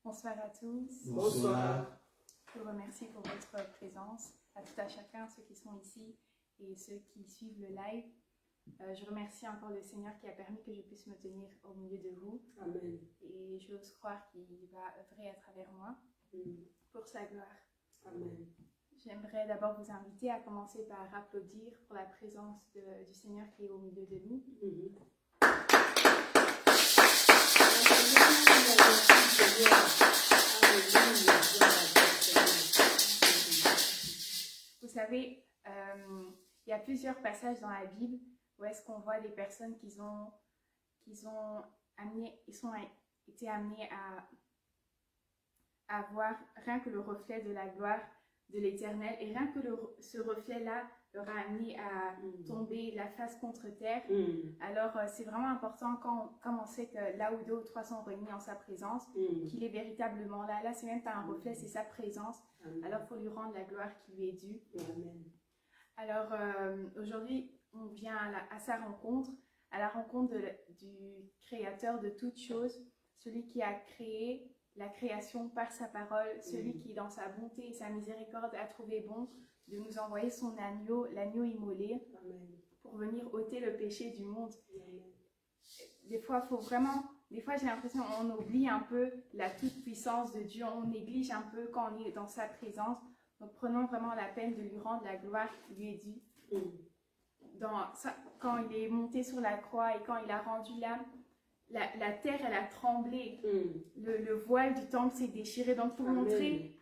Bonsoir à tous. Bonsoir. Je vous remercie pour votre présence, à tout à chacun, ceux qui sont ici et ceux qui suivent le live. Je remercie encore le Seigneur qui a permis que je puisse me tenir au milieu de vous. Amen. Et j'ose croire qu'il va œuvrer à travers moi pour sa gloire. Amen. J'aimerais d'abord vous inviter à commencer par applaudir pour la présence du Seigneur qui est au milieu de nous. Vous savez, il y a plusieurs passages dans la Bible où est-ce qu'on voit des personnes qui ont été amenées à voir rien que le reflet de la gloire de l'Éternel, et rien que ce reflet-là leur a amené à tomber la face contre terre. Alors c'est vraiment important quand on sait que là où 2 ou 3 sont réunis en sa présence, qu'il est véritablement là. Là, c'est même pas un reflet, c'est sa présence. Alors il faut lui rendre la gloire qui lui est due. Amen. Alors aujourd'hui, on vient à sa rencontre, à la rencontre du Créateur de toutes choses, celui qui a créé la création par sa parole, celui qui dans sa bonté et sa miséricorde a trouvé bon de nous envoyer son agneau, l'agneau immolé, pour venir ôter le péché du monde. Des fois, j'ai l'impression qu'on oublie un peu la toute-puissance de Dieu, on néglige un peu quand on est dans sa présence. Donc prenons vraiment la peine de lui rendre la gloire qui lui est due. Quand il est monté sur la croix et quand il a rendu l'âme, la terre, elle a tremblé. Le voile du temple s'est déchiré. Donc, pour montrer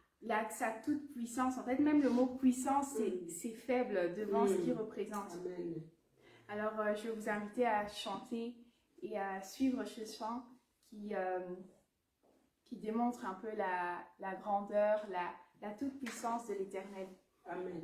sa toute puissance, en fait, même le mot puissance, c'est faible devant ce qu'il représente. Amen. Alors, je vais vous inviter à chanter et à suivre ce chant qui démontre un peu la grandeur, la toute puissance de l'Éternel. Amen.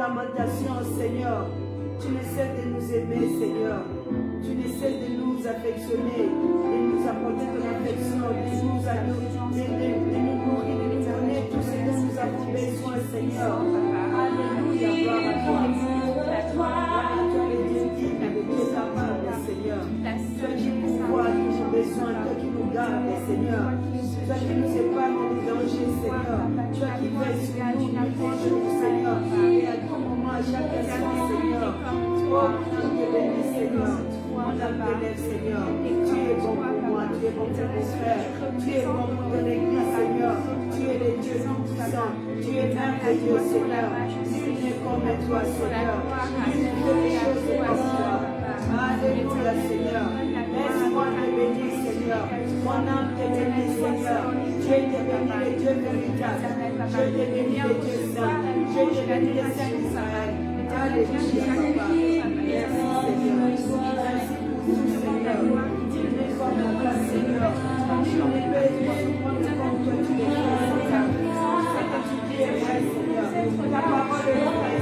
lamentations, Seigneur. Tu ne cesses de nous aimer, Seigneur. Tu ne cesses de nous affectionner, de nous apporter apporter ton affection, de nous nourrir, de nous donner tout ce dont nous avons besoin, Seigneur. Alléluia, gloire à toi. Gloire à toi, le Dieu digne, le Dieu capable, Seigneur. Toi qui pourvois tous nos besoins, toi qui nous gardes, Seigneur. Toi qui nous épargne du danger, Seigneur. Toi qui veilles sur nous, qui protège nous, Seigneur. Et à tout moment, à chaque instant, Seigneur. Oh, mon Dieu béni, Seigneur. Mon âme t'élève, Seigneur. Tu es bon pour moi, tu es bon pour mon frère. Tu es bon pour ton église, Seigneur. Tu es le Dieu tout-puissant. Tu es merveilleux, Seigneur. Nul n'est comme toi, Seigneur. Nul ne fait les choses comme toi. Alléluia, Seigneur. Laisse-moi te bénir, Seigneur. Mon âme te bénit, Seigneur. Dieu te bénit, le Dieu véritable. Dieu te bénit, le Dieu saint. Dieu te bénit, le Saint d'Israël. Alléluia, Papa. Merci, Seigneur. Merci pour tout, Seigneur. Tu es comme toi, Seigneur. Tu ne peux pas comme toi, tu es vrai, Seigneur. C'est que tu es vrai, Seigneur. Ta parole est vraie,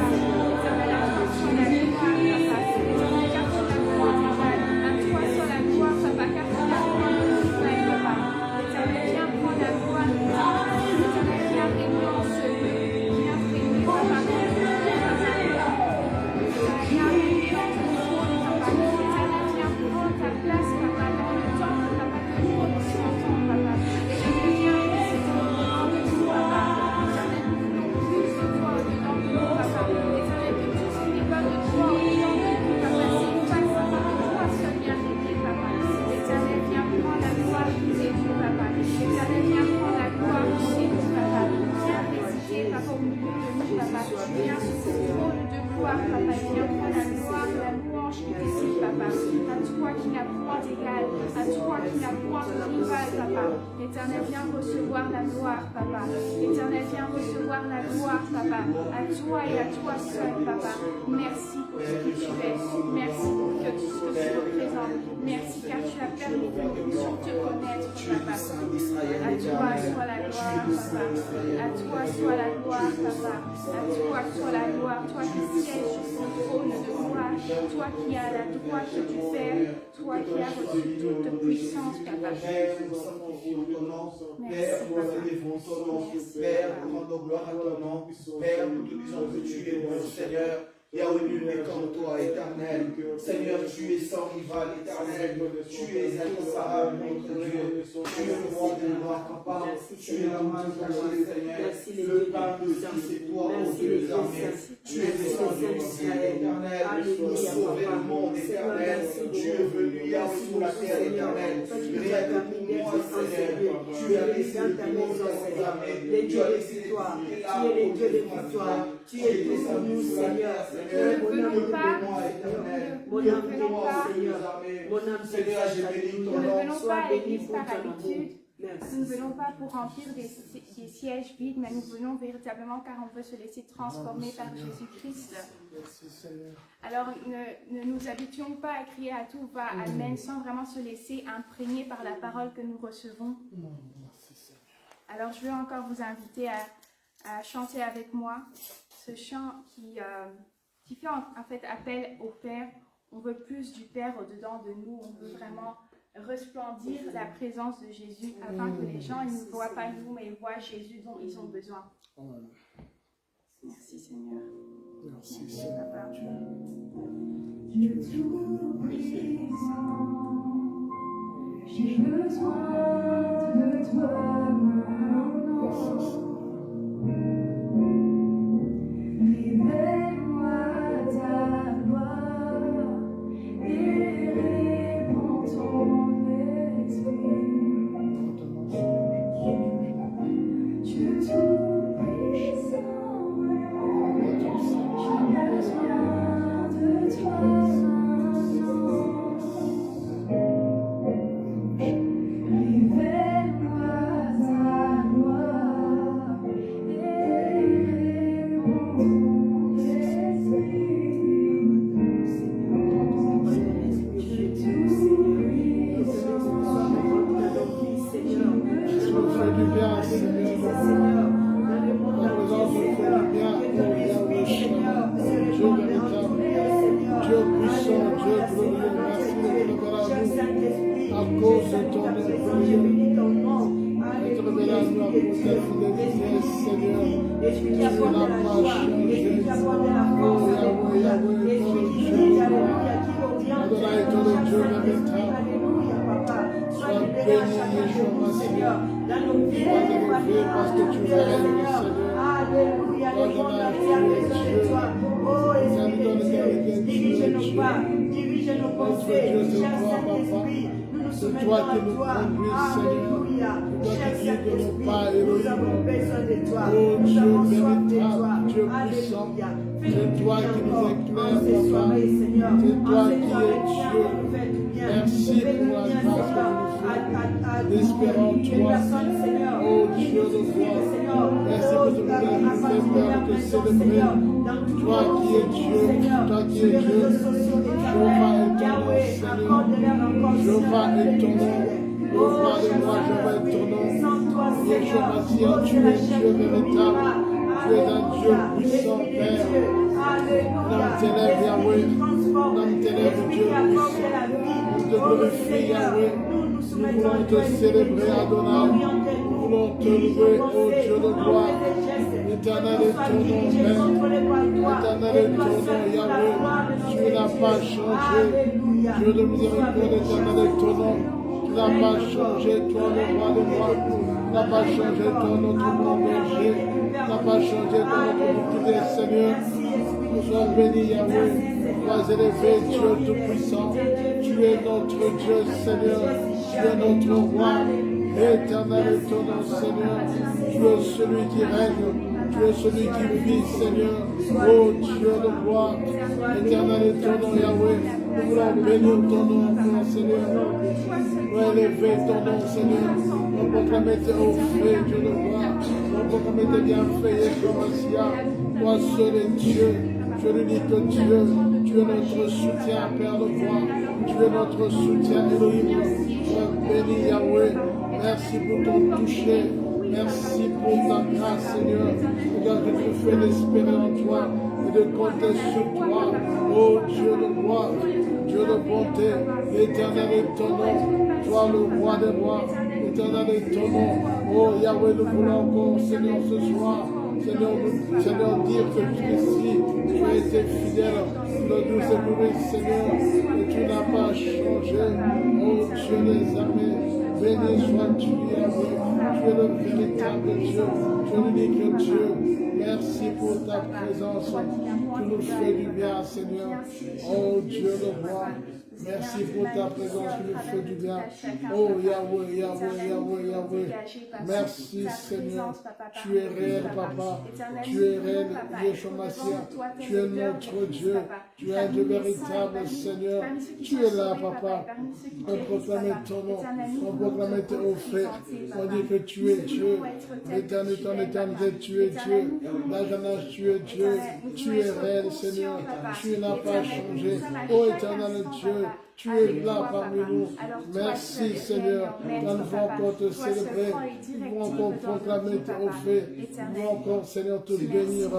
Éternel, viens recevoir la gloire, Papa. Éternel, viens recevoir la gloire, Papa. À toi et à toi seul, Papa. Merci pour ce que tu es. Merci pour ce que tu représentes. Merci car tu as permis que nous puissions te connaître, Papa. À toi soit la gloire, Papa. À toi soit la gloire, Papa. À toi soit la gloire. Toi qui sièges sur ton trône de gloire. Toi qui as la droite du Père. Toi qui as reçu toute puissance, Papa. Père, nous élevons ton nom. Père, nous rendons gloire à ton nom. Père, nous te disons que tu es bon, Seigneur. Yahweh, nul n'est comme toi, éternel. Seigneur, tu es sans rival, éternel. Tu es incomparable, notre Dieu. Tu es le roi de gloire, papa. Tu es la main cachée, Seigneur. Le pain de vie, c'est toi, ô Dieu des armées. Tu es descendu ici, éternel, pour sauver le monde, éternel. Tu es venu, Yahweh, sur la terre, éternel. Rien que pour moi, Seigneur. Tu as laissé le monde dans ses armées. Tu as laissé les victoires. Tu es le Dieu de victoire. Tu es tout pour nous, Seigneur. Nous ne venons pas, à l'église par habitude. Nous ne venons pas pour remplir des sièges vides, mais nous venons véritablement car on veut se laisser transformer par Jésus-Christ. Alors ne nous habituons pas à crier à tout va, amen, sans vraiment se laisser imprégner par la parole que nous recevons. Alors je veux encore vous inviter à chanter avec moi ce chant qui fait en fait appel au Père. On veut plus du Père au-dedans de nous. On veut vraiment resplendir la présence de Jésus afin que les gens ils ne voient pas nous, mais ils voient Jésus dont ils ont besoin. Merci Seigneur. Merci Seigneur. Papa. Dieu tout-puissant, j'ai besoin de toi maintenant. Révèle-moi ta gloire et répands ton esprit. Dieu tout-puissant, j'ai besoin de toi maintenant. Révèle-moi ta gloire. puissant, Dieu glorieux, merci de te révéler à nous à cause de ton nom glorieux. De te révéler à nous à cause de ta fidélité, Seigneur. Esprit qui Tu apporte n'as la pas joie, changé. Esprit qui apporte la Oh force, Yahweh, Yahweh, Esprit ton qui Dieu, dit Alléluia, qui oriente Adonai, ton chaque Dieu Saint-Esprit, véritable. Alléluia, Papa. Sois Sois libéré à béni, chacun de Yeshua nous, Seigneur, dans nos vies, Sois dans nos élevé familles, parce dans que nos tu cœurs, règnes, Seigneur. Seigneur. Alléluia, le monde entier a besoin de toi. Oh, Esprit de Dieu, dirige nos pas, dirige nos pensées, cher Saint-Esprit. Nous nous soumettons à toi. Alléluia. Cher Saint-Esprit, nous avons besoin de toi. Oh Nous Dieu avons soif de véritable, toi. Dieu puissant, Alléluia. c'est toi qui nous éclaires, Ces Papa. soirées, Seigneur. C'est toi En ces qui soirées, es viens Dieu. nous faire du bien. Merci Fais du pour la bien, grâce que Seigneur, tu nous fais. à Espérons les toi. personnes, Seigneur. Oh Dieu de gloire. Seigneur. Merci pour ce moment où nous fait peur de célébrer. Toi qui es Dieu, toi qui es Dieu. Jéhovah est ton nom, Seigneur. Jéhovah est ton nom. Le roi de moi, Jéhovah est ton nom. Yeshua Mashiach, tu es Dieu véritable. Tu es un Dieu puissant, Père. Nom t'élève, Yahweh. Nom t'élève, Dieu puissant. Nous te glorifions, Yahweh. Nous voulons te célébrer, Adonai. Nous voulons te louer, ô Dieu de gloire. L'éternel est ton nom, Père. L'éternel est ton nom, Yahweh. Tu n'as pas changé. Dieu de miséricorde, l'éternel est ton nom. Tu n'as pas changé, toi le roi de moi. Tu n'as pas changé, toi notre bon berger. Tu n'as pas changé, toi notre bouclier, Seigneur. Sois béni, Yahweh. Sois élevé, Dieu tout-puissant. Tu es notre Dieu, Seigneur. Tu es notre roi. Éternel est ton nom, Seigneur. Tu es celui qui règne. Tu es celui qui vit, Seigneur. Oh Dieu de gloire. Éternel est ton nom, Yahweh. Nous voulons bénir ton nom encore, Seigneur. Nous élever ton nom, Seigneur. Nous proclamer tes hauts faits, Dieu de gloire. Nous proclamer tes bienfaits, Yeshua Mashiach. Toi seul est Dieu. Tu es l'unique Dieu. Tu es notre soutien, Père de gloire. Tu es notre soutien, Elohim. Sois béni, Yahweh. Merci pour ton toucher. Merci pour ta grâce, Seigneur. Regarde que tu fais d'espérer en toi et de compter sur toi. Oh Dieu de gloire, Dieu de bonté, l'éternel est ton nom. Toi le roi des rois, l'éternel est ton nom. Oh Yahweh, nous voulons encore, Seigneur, ce soir. Seigneur, dire que tu es ici, tu as été fidèle, le doux et Seigneur, et tu n'as pas changé. Oh Dieu des armées, béni sois-tu, Yahweh. Tu es le véritable Dieu, tu es l'unique Dieu. Merci pour ta présence. Tu nous fais du bien, Seigneur. Oh Dieu de gloire. Merci pour ta présence qui nous fait du bien. Oh Yahweh, Yahweh, Yahweh, Yahweh. Merci Seigneur. Tu es réel, Papa. Tu es réel, Yeshua Mashiach. Tu es notre Dieu. Tu es un Dieu véritable, Seigneur. Tu es là, Papa. On proclame ton nom. On proclame tes offertes. On dit que tu es Dieu. L'éternité en éternité, tu es Dieu. L'âge en âge, tu es Dieu. Tu es réel, Seigneur. Tu n'as pas changé. Oh éternel Dieu. Tu es là parmi nous. Merci Seigneur. Nous devons encore te célébrer. Nous devons encore proclamer tes offres. Nous devons encore, Seigneur, te bénir.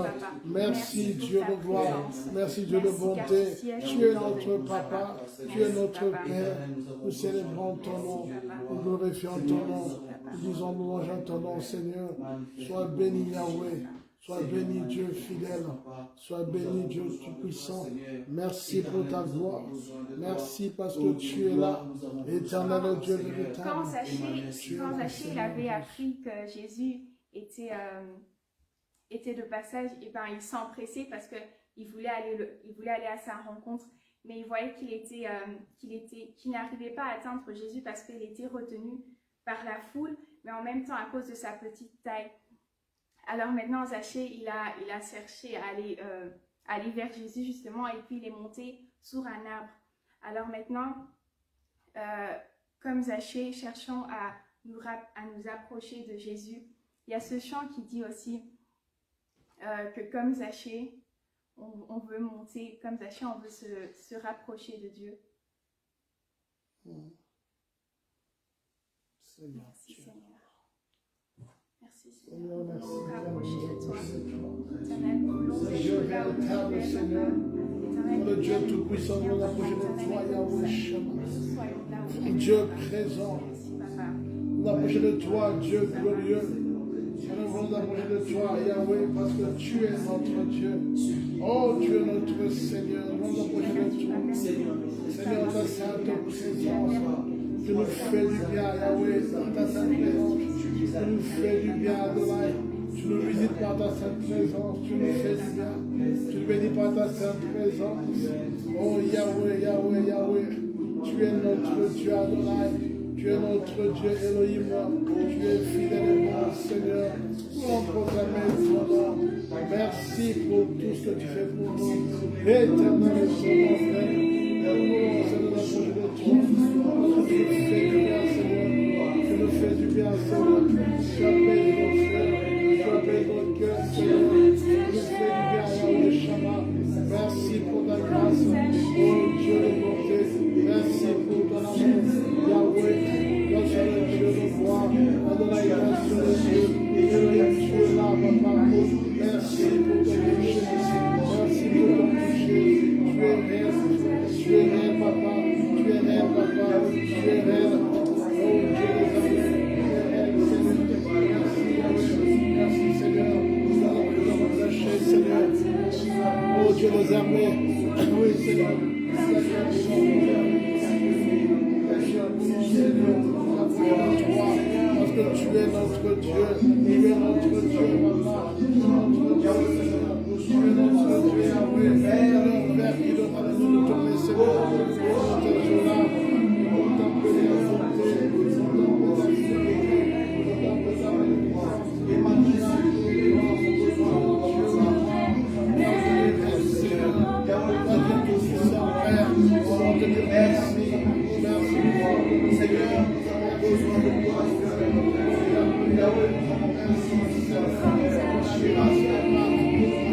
Merci Dieu de gloire. Merci Dieu de bonté. Tu es notre Papa. Tu es notre Père. Nous célébrons ton nom. Nous glorifions ton nom. Nous disons louange à ton nom, Seigneur. Sois béni Yahweh. Sois béni Dieu fidèle, sois béni Dieu tout-puissant. Merci pour ta gloire. Merci parce que tu es là, éternel Dieu véritable. Quand Zachée il avait appris que Jésus était de passage, et ben il s'empressait parce qu'il voulait aller à sa rencontre, mais il voyait qu'il n'arrivait pas à atteindre Jésus parce qu'il était retenu par la foule, mais en même temps à cause de sa petite taille. Alors maintenant, Zachée, il a cherché à aller vers Jésus justement, et puis il est monté sur un arbre. Alors maintenant, comme Zachée, cherchons à nous approcher de Jésus. Il y a ce chant qui dit aussi que comme Zachée, on veut monter, comme Zachée, on veut se rapprocher de Dieu. Merci Seigneur. Merci Seigneur. Seigneur, merci. Rapprocher de toi. Dieu véritable, Seigneur. Le Dieu Tout-Puissant, nous approchons de toi, Yahweh Shama. Dieu présent, nous approchons de toi, Dieu glorieux. Nous voulons approcher de toi, Yahweh, parce que tu es notre Dieu. Oh Dieu, notre Seigneur, nous voulons approcher de toi. Seigneur, ta sainte présence, tu nous fais du bien, Yahweh, dans ta sainte présence. Tu nous fais du bien, Adonai. Tu nous visites par ta sainte présence, tu nous fais du bien. Tu nous bénis par ta sainte présence. Oh Yahweh, Yahweh, Yahweh, tu es notre Dieu, Adonai. Tu es notre Dieu Elohim, tu es fidèle et bon Seigneur. Nous allons proclamer ton nom. Merci pour tout ce que tu fais pour nous. Éternel et sauveur, Père, nous voulons Seigneur approcher de toi. Tu nous fais du bien, Seigneur. Tu nous fais du bien, Seigneur. Tu appelles nos frères, tu appelles nos cœurs, Seigneur. Tu nous fais du bien, Yahweh Shama. Merci pour ta grâce, oh Dieu de bonté. Merci pour ton amour, Yahweh. Toi seul es Dieu de gloire, Adonai, toi seul es Dieu. Elohim, tu es là, papa. Merci pour ton toucher. Merci pour ton toucher. Tu es réel, papa. Tu es réel, papa. Tu es réel. Oh Dieu des amis, tu es réel, Seigneur. Merci, Seigneur. Nous allons lâcher, Seigneur. Oh Dieu des armées, oui, Seigneur. Parce que tu es notre Dieu, tu es notre Dieu, papa, tu es notre Dieu, Yahweh, Père qui donne à nous de tourner, Seigneur, nous te là, nous t'appeler à monter, nous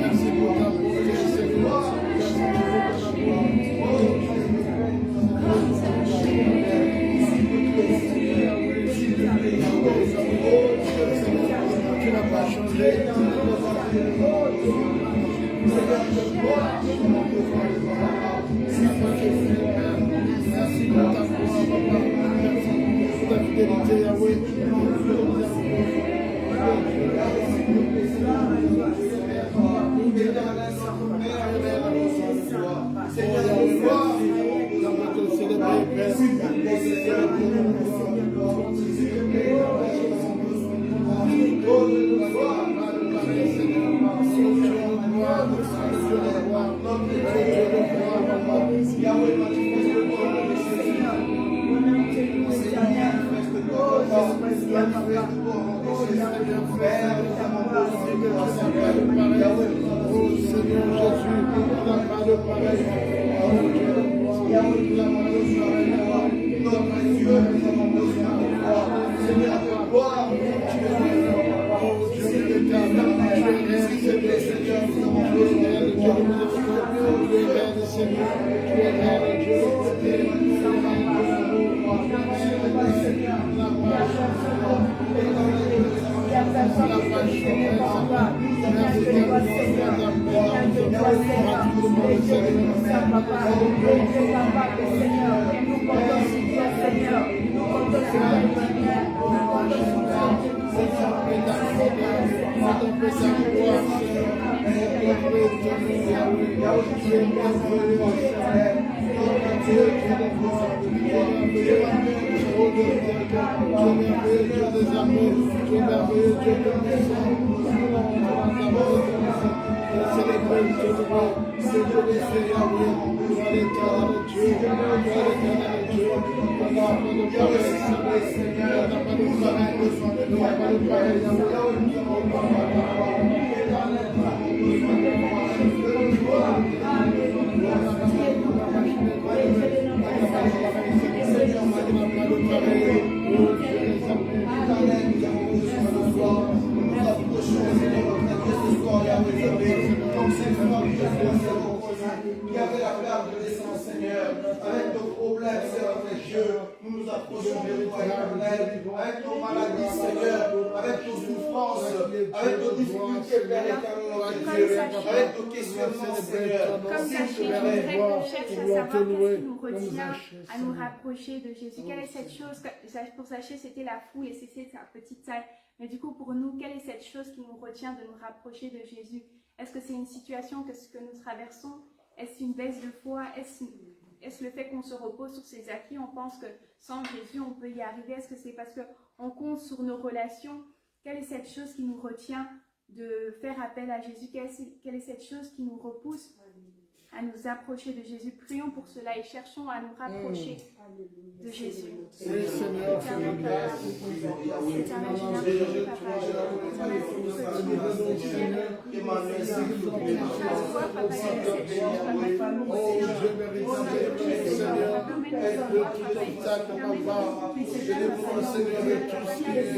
merci pour ta bonté, Seigneur. Tu n'as pas changé. Merci pour ta foi, papa. Merci pour ta fidélité, Yahweh. Qui avait la peur de descendre, Seigneur. Seigneur, avec nos problèmes, Seigneur mes Dieu, nous nous approchons de toi, éternel, avec nos maladies, Seigneur, avec nos souffrances, avec nos difficultés, Père éternel, notre Dieu, avec nos questionnements, Seigneur. Comme Zachée, je voudrais qu'on cherche à savoir qu'est-ce qui nous retient à nous rapprocher de Jésus. Quelle est cette chose, pour Zachée c'était la foule et c'était sa petite salle. Mais du coup pour nous, quelle est cette chose qui nous retient de nous rapprocher de Jésus? Est-ce que c'est une situation que ce que nous traversons? Est-ce une baisse de foi? Est-ce le fait qu'on se repose sur ses acquis? On pense que sans Jésus on peut y arriver? Est-ce que c'est parce qu'on compte sur nos relations? Quelle est cette chose qui nous retient de faire appel à Jésus? Quelle est cette chose qui nous repousse à nous approcher de Jésus? Prions pour cela et cherchons à nous rapprocher de Jésus. Oui, Seigneur, fais-nous grâce. Oh, Dieu véritable, Seigneur, aide de tout obstacle, papa. Délivre-nous, Seigneur, de tout ce qui est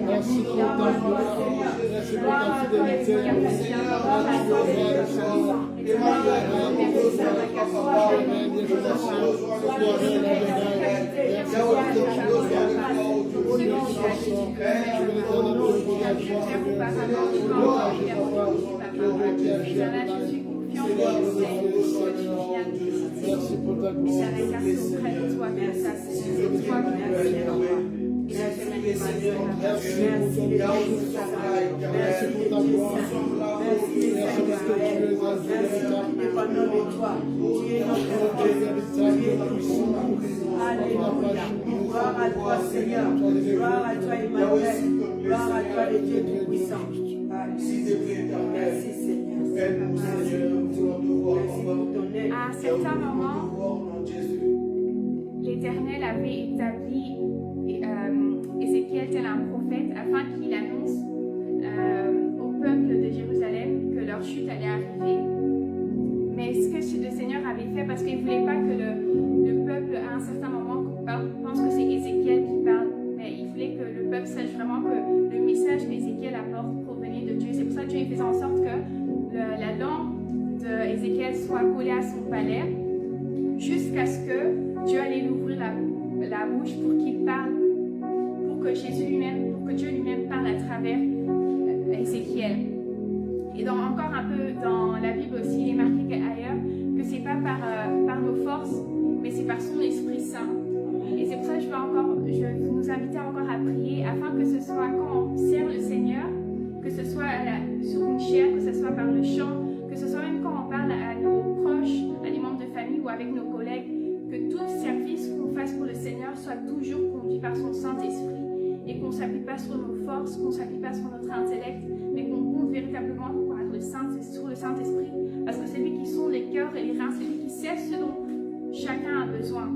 Merci pour ta gloire. Gloire à toi, Seigneur. Gloire à toi, Emmanuel. Gloire à toi, le Dieu Tout-Puissant. Merci, Seigneur. Aide-nous, Seigneur, nous voulons te voir, À un certain moment, l'Éternel avait établi Ézéchiel tel un prophète afin qu'il annonce au peuple de Jérusalem que leur chute allait arriver. Mais ce que le Seigneur avait fait, parce qu'il ne voulait pas que le peuple à un certain moment pense que c'est Ézéchiel qui parle, mais il voulait que le peuple sache vraiment que le message qu'Ézéchiel apporte provenait de Dieu. C'est pour ça que Dieu faisait en sorte que la langue d'Ézéchiel soit collée à son palais, jusqu'à ce que Dieu allait lui ouvrir la bouche pour qu'il parle, pour que Dieu lui-même parle à travers Ézéchiel. Et encore un peu dans la Bible aussi, il est marqué ailleurs que c'est pas par nos forces, mais c'est par son Esprit Saint. Et c'est pour ça que je veux nous inviter encore à prier, afin que ce soit quand on sert le Seigneur, que ce soit sur une chaire, que ce soit par le chant, que ce soit même quand on parle à nos proches, à des membres de famille ou avec nos collègues, que tout service qu'on fasse pour le Seigneur soit toujours conduit par son Saint-Esprit et qu'on ne s'appuie pas sur nos forces, qu'on ne s'appuie pas sur notre intellect, mais qu'on compte véritablement sur le Saint-Esprit, parce que c'est lui qui sonde les cœurs et les reins, c'est lui qui sait ce dont chacun a besoin.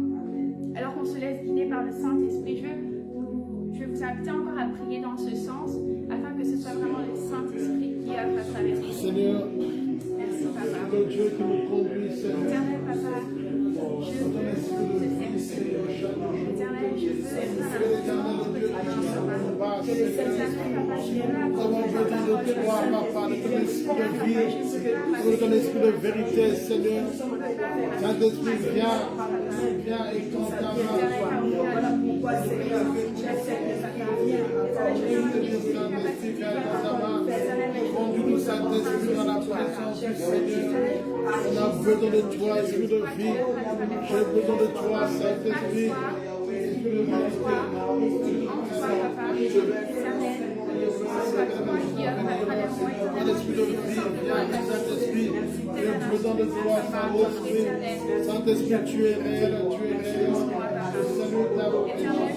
Alors qu'on se laisse guider par le Saint-Esprit, je vais vous inviter encore à prier dans ce sens, afin que ce soit vraiment le Saint-Esprit qui œuvre à travers nous. Seigneur, Merci Papa. le Dieu qui nous conduit, Seigneur. Éternel Papa, je veux te servir. Éternel, je veux être à la présence de Dieu, Papa. Éternel Papa, je veux apporter ta parole. Papa, de ton esprit de vie, de ton esprit de vérité, Seigneur. Saint-Esprit, viens et quand ta main. Voilà pourquoi, Seigneur, conduis-nous, Saint-Esprit, dans la présence du Seigneur. On a besoin de toi, Esprit de vie. J'ai besoin de toi, Saint-Esprit. Esprit de vérité. L'esprit de vie, viens, Saint-Esprit. J'ai besoin de toi, Saint-Esprit. Saint-Esprit, tu es réel, tu es réel. Je salue ta merci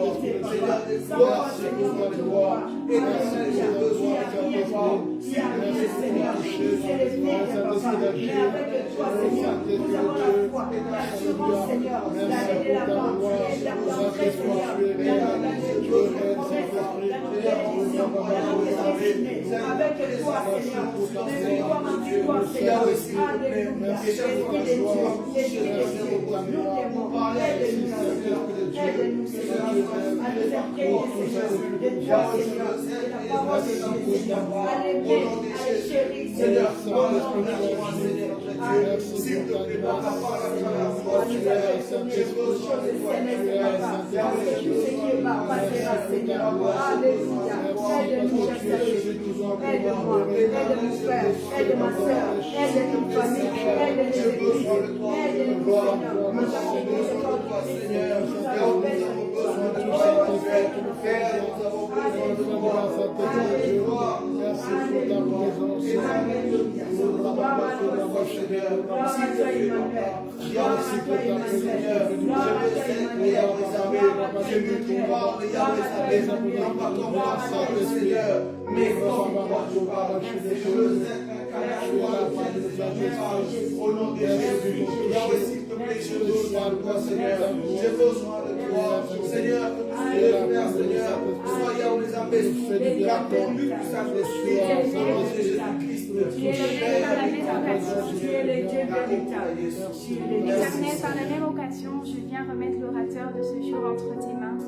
pour Saint-Esprit merci pour la gloire du Seigneur. qui arrive, Seigneur, qui s'élève, papa. Mais avec toi, Seigneur, nous avons la foi, l'assurance, Seigneur, d'aller de l'avant et d'entrer, Seigneur, dans notre promesse, dans notre bénédiction, dans notre destinée. Avec toi, Seigneur, de victoire en victoire, Seigneur. Alléluia. Esprit de Dieu, Esprit de Dieu, nous t'aimons. Aide-nous, Seigneur. Aide-nous, Seigneur, à nous imprégner, Seigneur, de toi, Seigneur, de la parole de Dieu, Seigneur, à l'aimer, à le chérir, Seigneur, au nom de Jésus. S'il te plaît, par ta parole, à travers toi, À nous affectionner aux choses célestes, Papa, parce que tout ce qui est bas passera, Seigneur. Alléluia. Aide-nous, cher Saint-Jésus. Aide-moi, aide mon frère, aide ma soeur, aide notre famille, aide les églises, aide-nous, Seigneur. Nous avons besoin de toi, Seigneur. Nous avons besoin de toi. Au nom de Jésus, s'il te plaît, j'ai besoin de toi, Seigneur. J'ai besoin de toi, Seigneur, que tu sois le Père, Seigneur. Sois Yahweh les abeilles, car ton but puisse s'accomplir au nom de Jésus-Christ. Tu es le Dieu véritable. Éternel, par la même occasion, je viens remettre l'orateur de ce jour entre tes mains.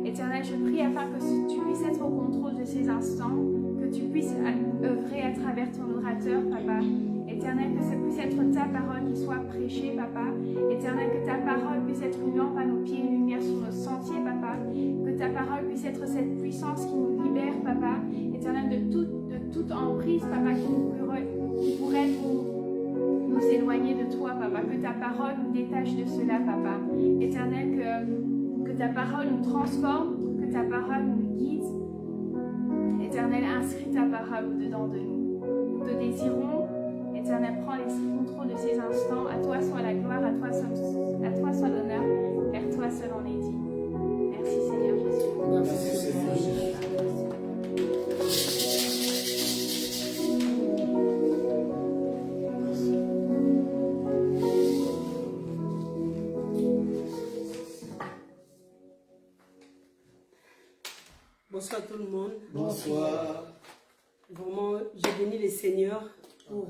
Éternel, je prie afin que tu puisses être au contrôle de ces instants, que tu puisses œuvrer à travers ton orateur, Papa. Éternel, que ça puisse être ta parole qui soit prêchée, Papa. Éternel, que ta parole puisse être une lampe à nos pieds, une lumière sur nos sentiers, Papa. Que ta parole puisse être cette puissance qui nous libère, Papa. Éternel, de toute emprise, Papa, qui pourrait nous éloigner de toi, Papa. Que ta parole nous détache de cela, Papa. Éternel, que ta parole nous transforme, que ta parole nous guide. Éternel, inscris ta parole au-dedans de nous. Nous te désirons. Éternel, prends le contrôle de ces instants. À toi soit la gloire, à toi soit l'honneur. Vers toi seul on est dit. Merci Seigneur Jésus. Merci Seigneur Jésus. Bonsoir tout le monde. Bonsoir. Vraiment, je bénis le Seigneur pour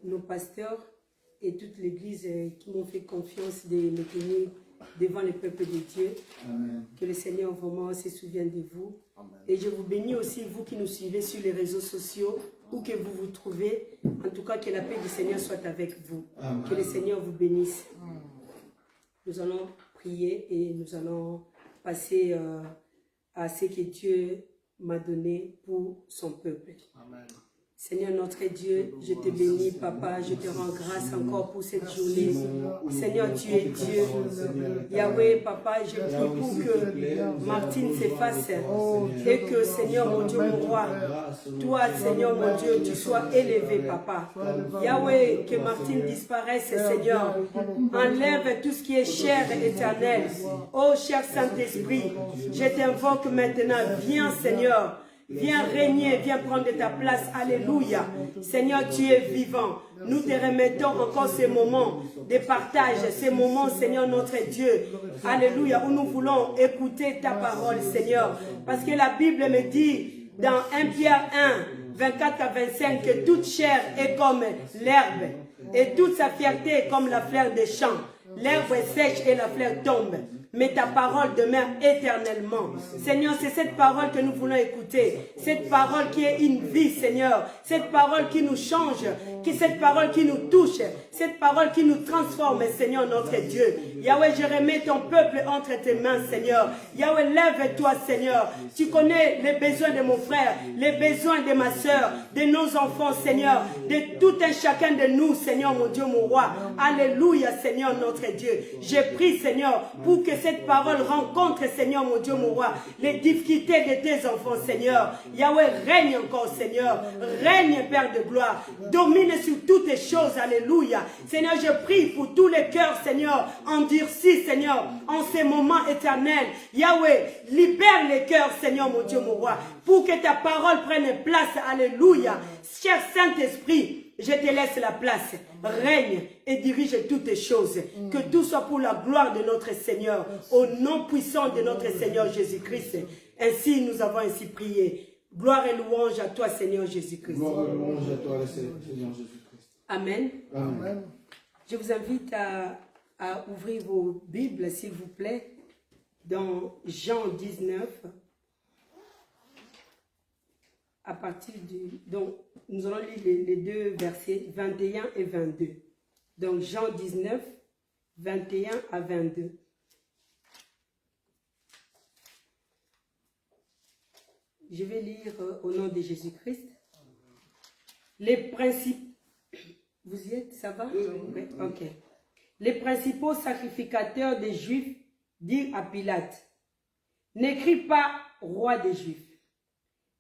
nos pasteurs et toute l'église qui m'ont fait confiance de me tenir devant le peuple de Dieu. Amen. Que le Seigneur vraiment se souvienne de vous. Amen. Et je vous bénis aussi, vous qui nous suivez sur les réseaux sociaux, où que vous vous trouvez. En tout cas, que la paix du Seigneur soit avec vous. Amen. Que le Seigneur vous bénisse. Nous allons prier et nous allons passer à ce que Dieu m'a donné pour son peuple. Amen. Seigneur notre Dieu, je te bénis, Papa, je te rends grâce encore pour cette journée. Seigneur, tu es Dieu. Yahweh, Papa, je prie pour que Martine s'efface et que, Seigneur, mon Dieu, mon roi, toi, Seigneur, mon Dieu, tu sois élevé, Papa. Yahweh, que Martine disparaisse, Seigneur. Enlève tout ce qui est cher et éternel. Oh, cher Saint-Esprit, je t'invoque maintenant. Viens, Seigneur. Viens régner, viens prendre ta place. Alléluia. Seigneur, tu es vivant. Nous te remettons encore ces moments de partage, ces moments, Seigneur, notre Dieu. Alléluia, où nous voulons écouter ta parole, Seigneur. Parce que la Bible me dit dans 1 Pierre 1, 24 à 25, que toute chair est comme l'herbe et toute sa fierté est comme la fleur des champs. L'herbe est sèche et la fleur tombe. Mais ta parole demeure éternellement. Seigneur, c'est cette parole que nous voulons écouter. Cette parole qui est une vie, Seigneur. Cette parole qui nous change. Cette parole qui nous touche. Cette parole qui nous transforme, Seigneur, notre Dieu. Yahweh, je remets ton peuple entre tes mains, Seigneur. Yahweh, lève-toi, Seigneur. Tu connais les besoins de mon frère, les besoins de ma soeur, de nos enfants, Seigneur, de tout un chacun de nous, Seigneur, mon Dieu, mon roi. Alléluia, Seigneur, notre Dieu. Je prie, Seigneur, pour que cette parole rencontre, Seigneur, mon Dieu, mon roi, les difficultés de tes enfants, Seigneur. Yahweh, règne encore, Seigneur. Règne, Père de gloire. Domine sur toutes les choses, alléluia. Seigneur, je prie pour tous les cœurs, Seigneur, endurcis, Seigneur, en ces moments éternels. Yahweh, libère les cœurs, Seigneur, mon Dieu, mon roi, pour que ta parole prenne place, alléluia. Cher Saint-Esprit, je te laisse la place. Règne et dirige toutes les choses. Que tout soit pour la gloire de notre Seigneur. Au nom puissant de notre Seigneur Jésus-Christ. Ainsi, nous avons ainsi prié. Gloire et louange à toi, Seigneur Jésus-Christ. Gloire et louange à toi, Seigneur Jésus-Christ. Amen. Amen. Je vous invite à ouvrir vos Bibles, s'il vous plaît, dans Jean 19. À partir du... Donc, nous allons lire les deux versets 21 et 22. Donc, Jean 19, 21 à 22. Je vais lire au nom de Jésus-Christ. Les principes... Vous y êtes, ça va? Oui. Ok. Les principaux sacrificateurs des Juifs dirent à Pilate, « N'écris pas roi des Juifs,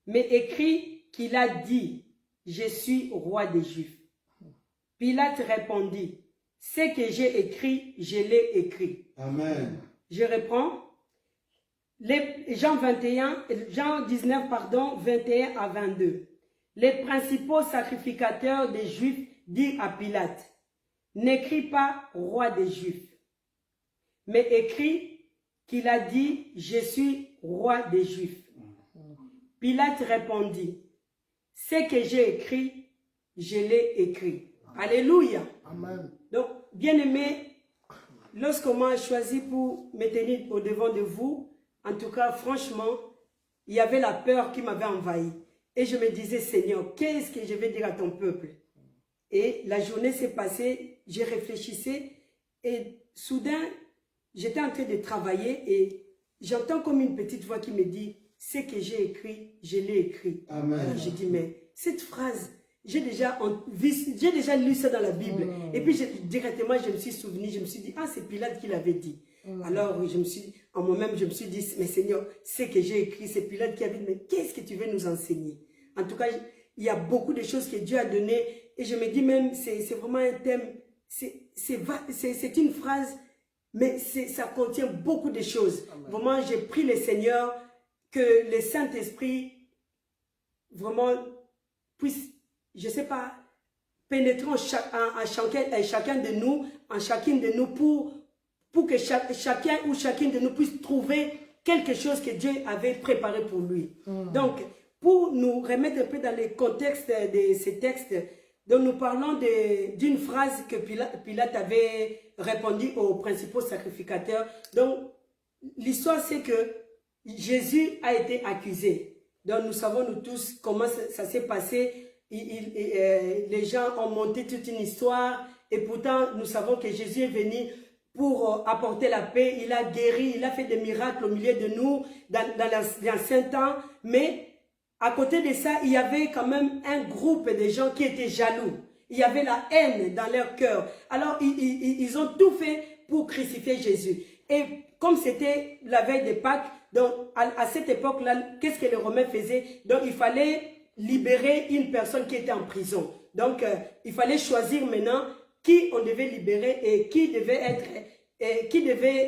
mais écrit qu'il a dit, je suis roi des Juifs. » Pilate répondit, « Ce que j'ai écrit, je l'ai écrit. » Amen. Je reprends. Jean 19, 21 à 22. Les principaux sacrificateurs des Juifs dirent à Pilate, « N'écris pas roi des Juifs, mais écris qu'il a dit, je suis roi des Juifs. » Pilate répondit, « Ce que j'ai écrit, je l'ai écrit. » Alléluia. Amen. Donc, bien-aimés, lorsqu'on m'a choisi pour me tenir au devant de vous, en tout cas, franchement, il y avait la peur qui m'avait envahi. Et je me disais, Seigneur, qu'est-ce que je vais dire à ton peuple? Et la journée s'est passée, je réfléchissais et soudain, j'étais en train de travailler et j'entends comme une petite voix qui me dit, ce que j'ai écrit, je l'ai écrit. Amen. Alors j'ai dit, mais cette phrase, j'ai déjà lu ça dans la Bible. Et puis directement, je me suis souvenu, je me suis dit, ah, c'est Pilate qui l'avait dit. Alors en moi-même, je me suis dit, mais Seigneur, ce que j'ai écrit, c'est Pilate qui avait dit, mais qu'est-ce que tu veux nous enseigner? En tout cas, il y a beaucoup de choses que Dieu a données. Et je me dis même, c'est vraiment un thème, c'est une phrase, mais ça contient beaucoup de choses. Amen. Vraiment, j'ai prié le Seigneur que le Saint-Esprit vraiment puisse, je ne sais pas, pénétrer en chacun de nous, en chacune de nous, pour que chacun ou chacune de nous puisse trouver quelque chose que Dieu avait préparé pour lui. Donc, pour nous remettre un peu dans le contexte de ces textes, donc nous parlons d'une phrase que Pilate avait répondu aux principaux sacrificateurs. Donc, l'histoire c'est que Jésus a été accusé. Donc, nous savons nous tous comment ça s'est passé. Les gens ont monté toute une histoire et pourtant, nous savons que Jésus est venu pour apporter la paix. Il a guéri, il a fait des miracles au milieu de nous dans l'ancien temps. Mais à côté de ça, il y avait quand même un groupe de gens qui étaient jaloux. Il y avait la haine dans leur cœur. Alors, ils ont tout fait pour crucifier Jésus. Et comme c'était la veille de Pâques, donc à cette époque-là, qu'est-ce que les Romains faisaient? Donc, il fallait libérer une personne qui était en prison. Donc, il fallait choisir maintenant qui on devait libérer et qui devait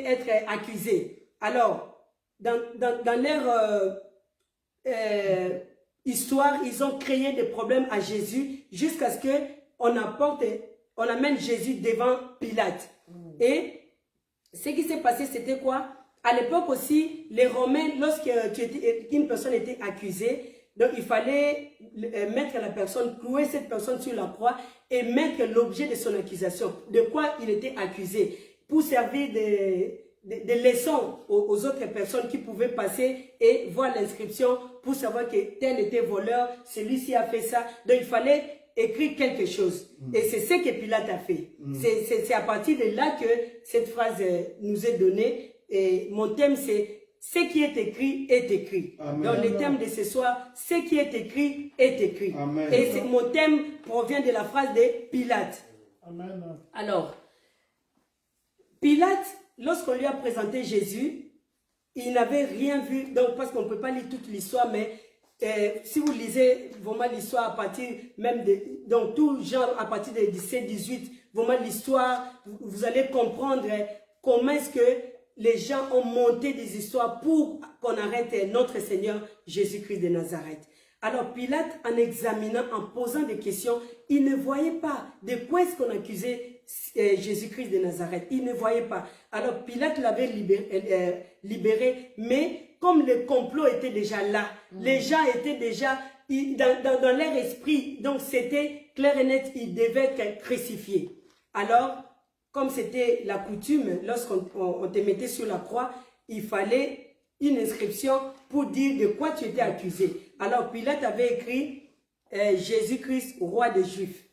être accusé. Alors, dans leur histoire, ils ont créé des problèmes à Jésus jusqu'à ce qu'on amène Jésus devant Pilate. Et ce qui s'est passé, c'était quoi? À l'époque aussi, les Romains, lorsqu'une personne était accusée, donc il fallait mettre la personne, clouer cette personne sur la croix et mettre l'objet de son accusation, de quoi il était accusé, pour servir de leçons aux autres personnes qui pouvaient passer et voir l'inscription pour savoir que tel était voleur, celui-ci a fait ça. Donc il fallait écrire quelque chose. Et c'est ce que Pilate a fait. C'est à partir de là que cette phrase nous est donnée. Et mon thème c'est « Ce qui est écrit est écrit ». Donc le thème de ce soir, « Ce qui est écrit est écrit ». Et mon thème provient de la phrase de Pilate. Amen. Alors, Pilate lorsqu'on lui a présenté Jésus, il n'avait rien vu, donc parce qu'on ne peut pas lire toute l'histoire, mais si vous lisez vraiment l'histoire à partir même de, donc tout genre à partir de 17, 18, vraiment l'histoire, vous allez comprendre comment est-ce que les gens ont monté des histoires pour qu'on arrête notre Seigneur Jésus-Christ de Nazareth. Alors Pilate, en examinant, en posant des questions, il ne voyait pas de quoi est-ce qu'on accusait Jésus-Christ de Nazareth. Il ne voyait pas. Alors Pilate l'avait libéré, mais comme le complot était déjà là, les gens étaient déjà dans leur esprit, donc c'était clair et net, ils devaient être crucifiés. Alors, comme c'était la coutume, lorsqu'on te mettait sur la croix, il fallait une inscription pour dire de quoi tu étais accusé. Alors Pilate avait écrit Jésus-Christ, roi des Juifs.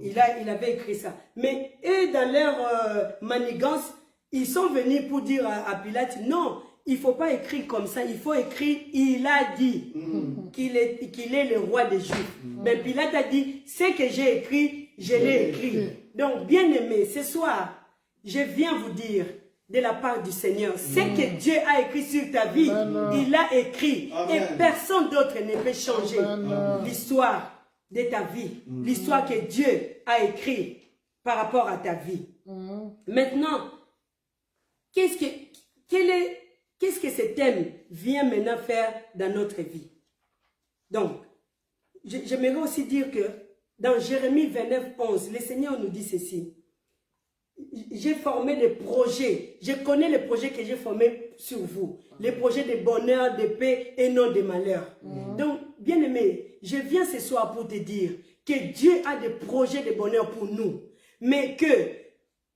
Il avait écrit ça. Mais eux, dans leur manigance, ils sont venus pour dire à Pilate, non, il ne faut pas écrire comme ça, il faut écrire, il a dit qu'il est le roi des Juifs. Mais Pilate a dit, ce que j'ai écrit, je l'ai écrit. Donc, bien aimé, ce soir, je viens vous dire, de la part du Seigneur, ce que Dieu a écrit sur ta vie, il l'a écrit. Amen. Et personne d'autre ne peut changer l'histoire de ta vie, l'histoire que Dieu a écrite par rapport à ta vie. Maintenant, qu'est-ce que ce thème vient maintenant faire dans notre vie? Donc, j'aimerais aussi dire que dans Jérémie 29, 11, le Seigneur nous dit ceci. J'ai formé des projets. Je connais les projets que j'ai formés sur vous. Les projets de bonheur, de paix et non de malheur. Donc, bien aimé, je viens ce soir pour te dire que Dieu a des projets de bonheur pour nous. Mais que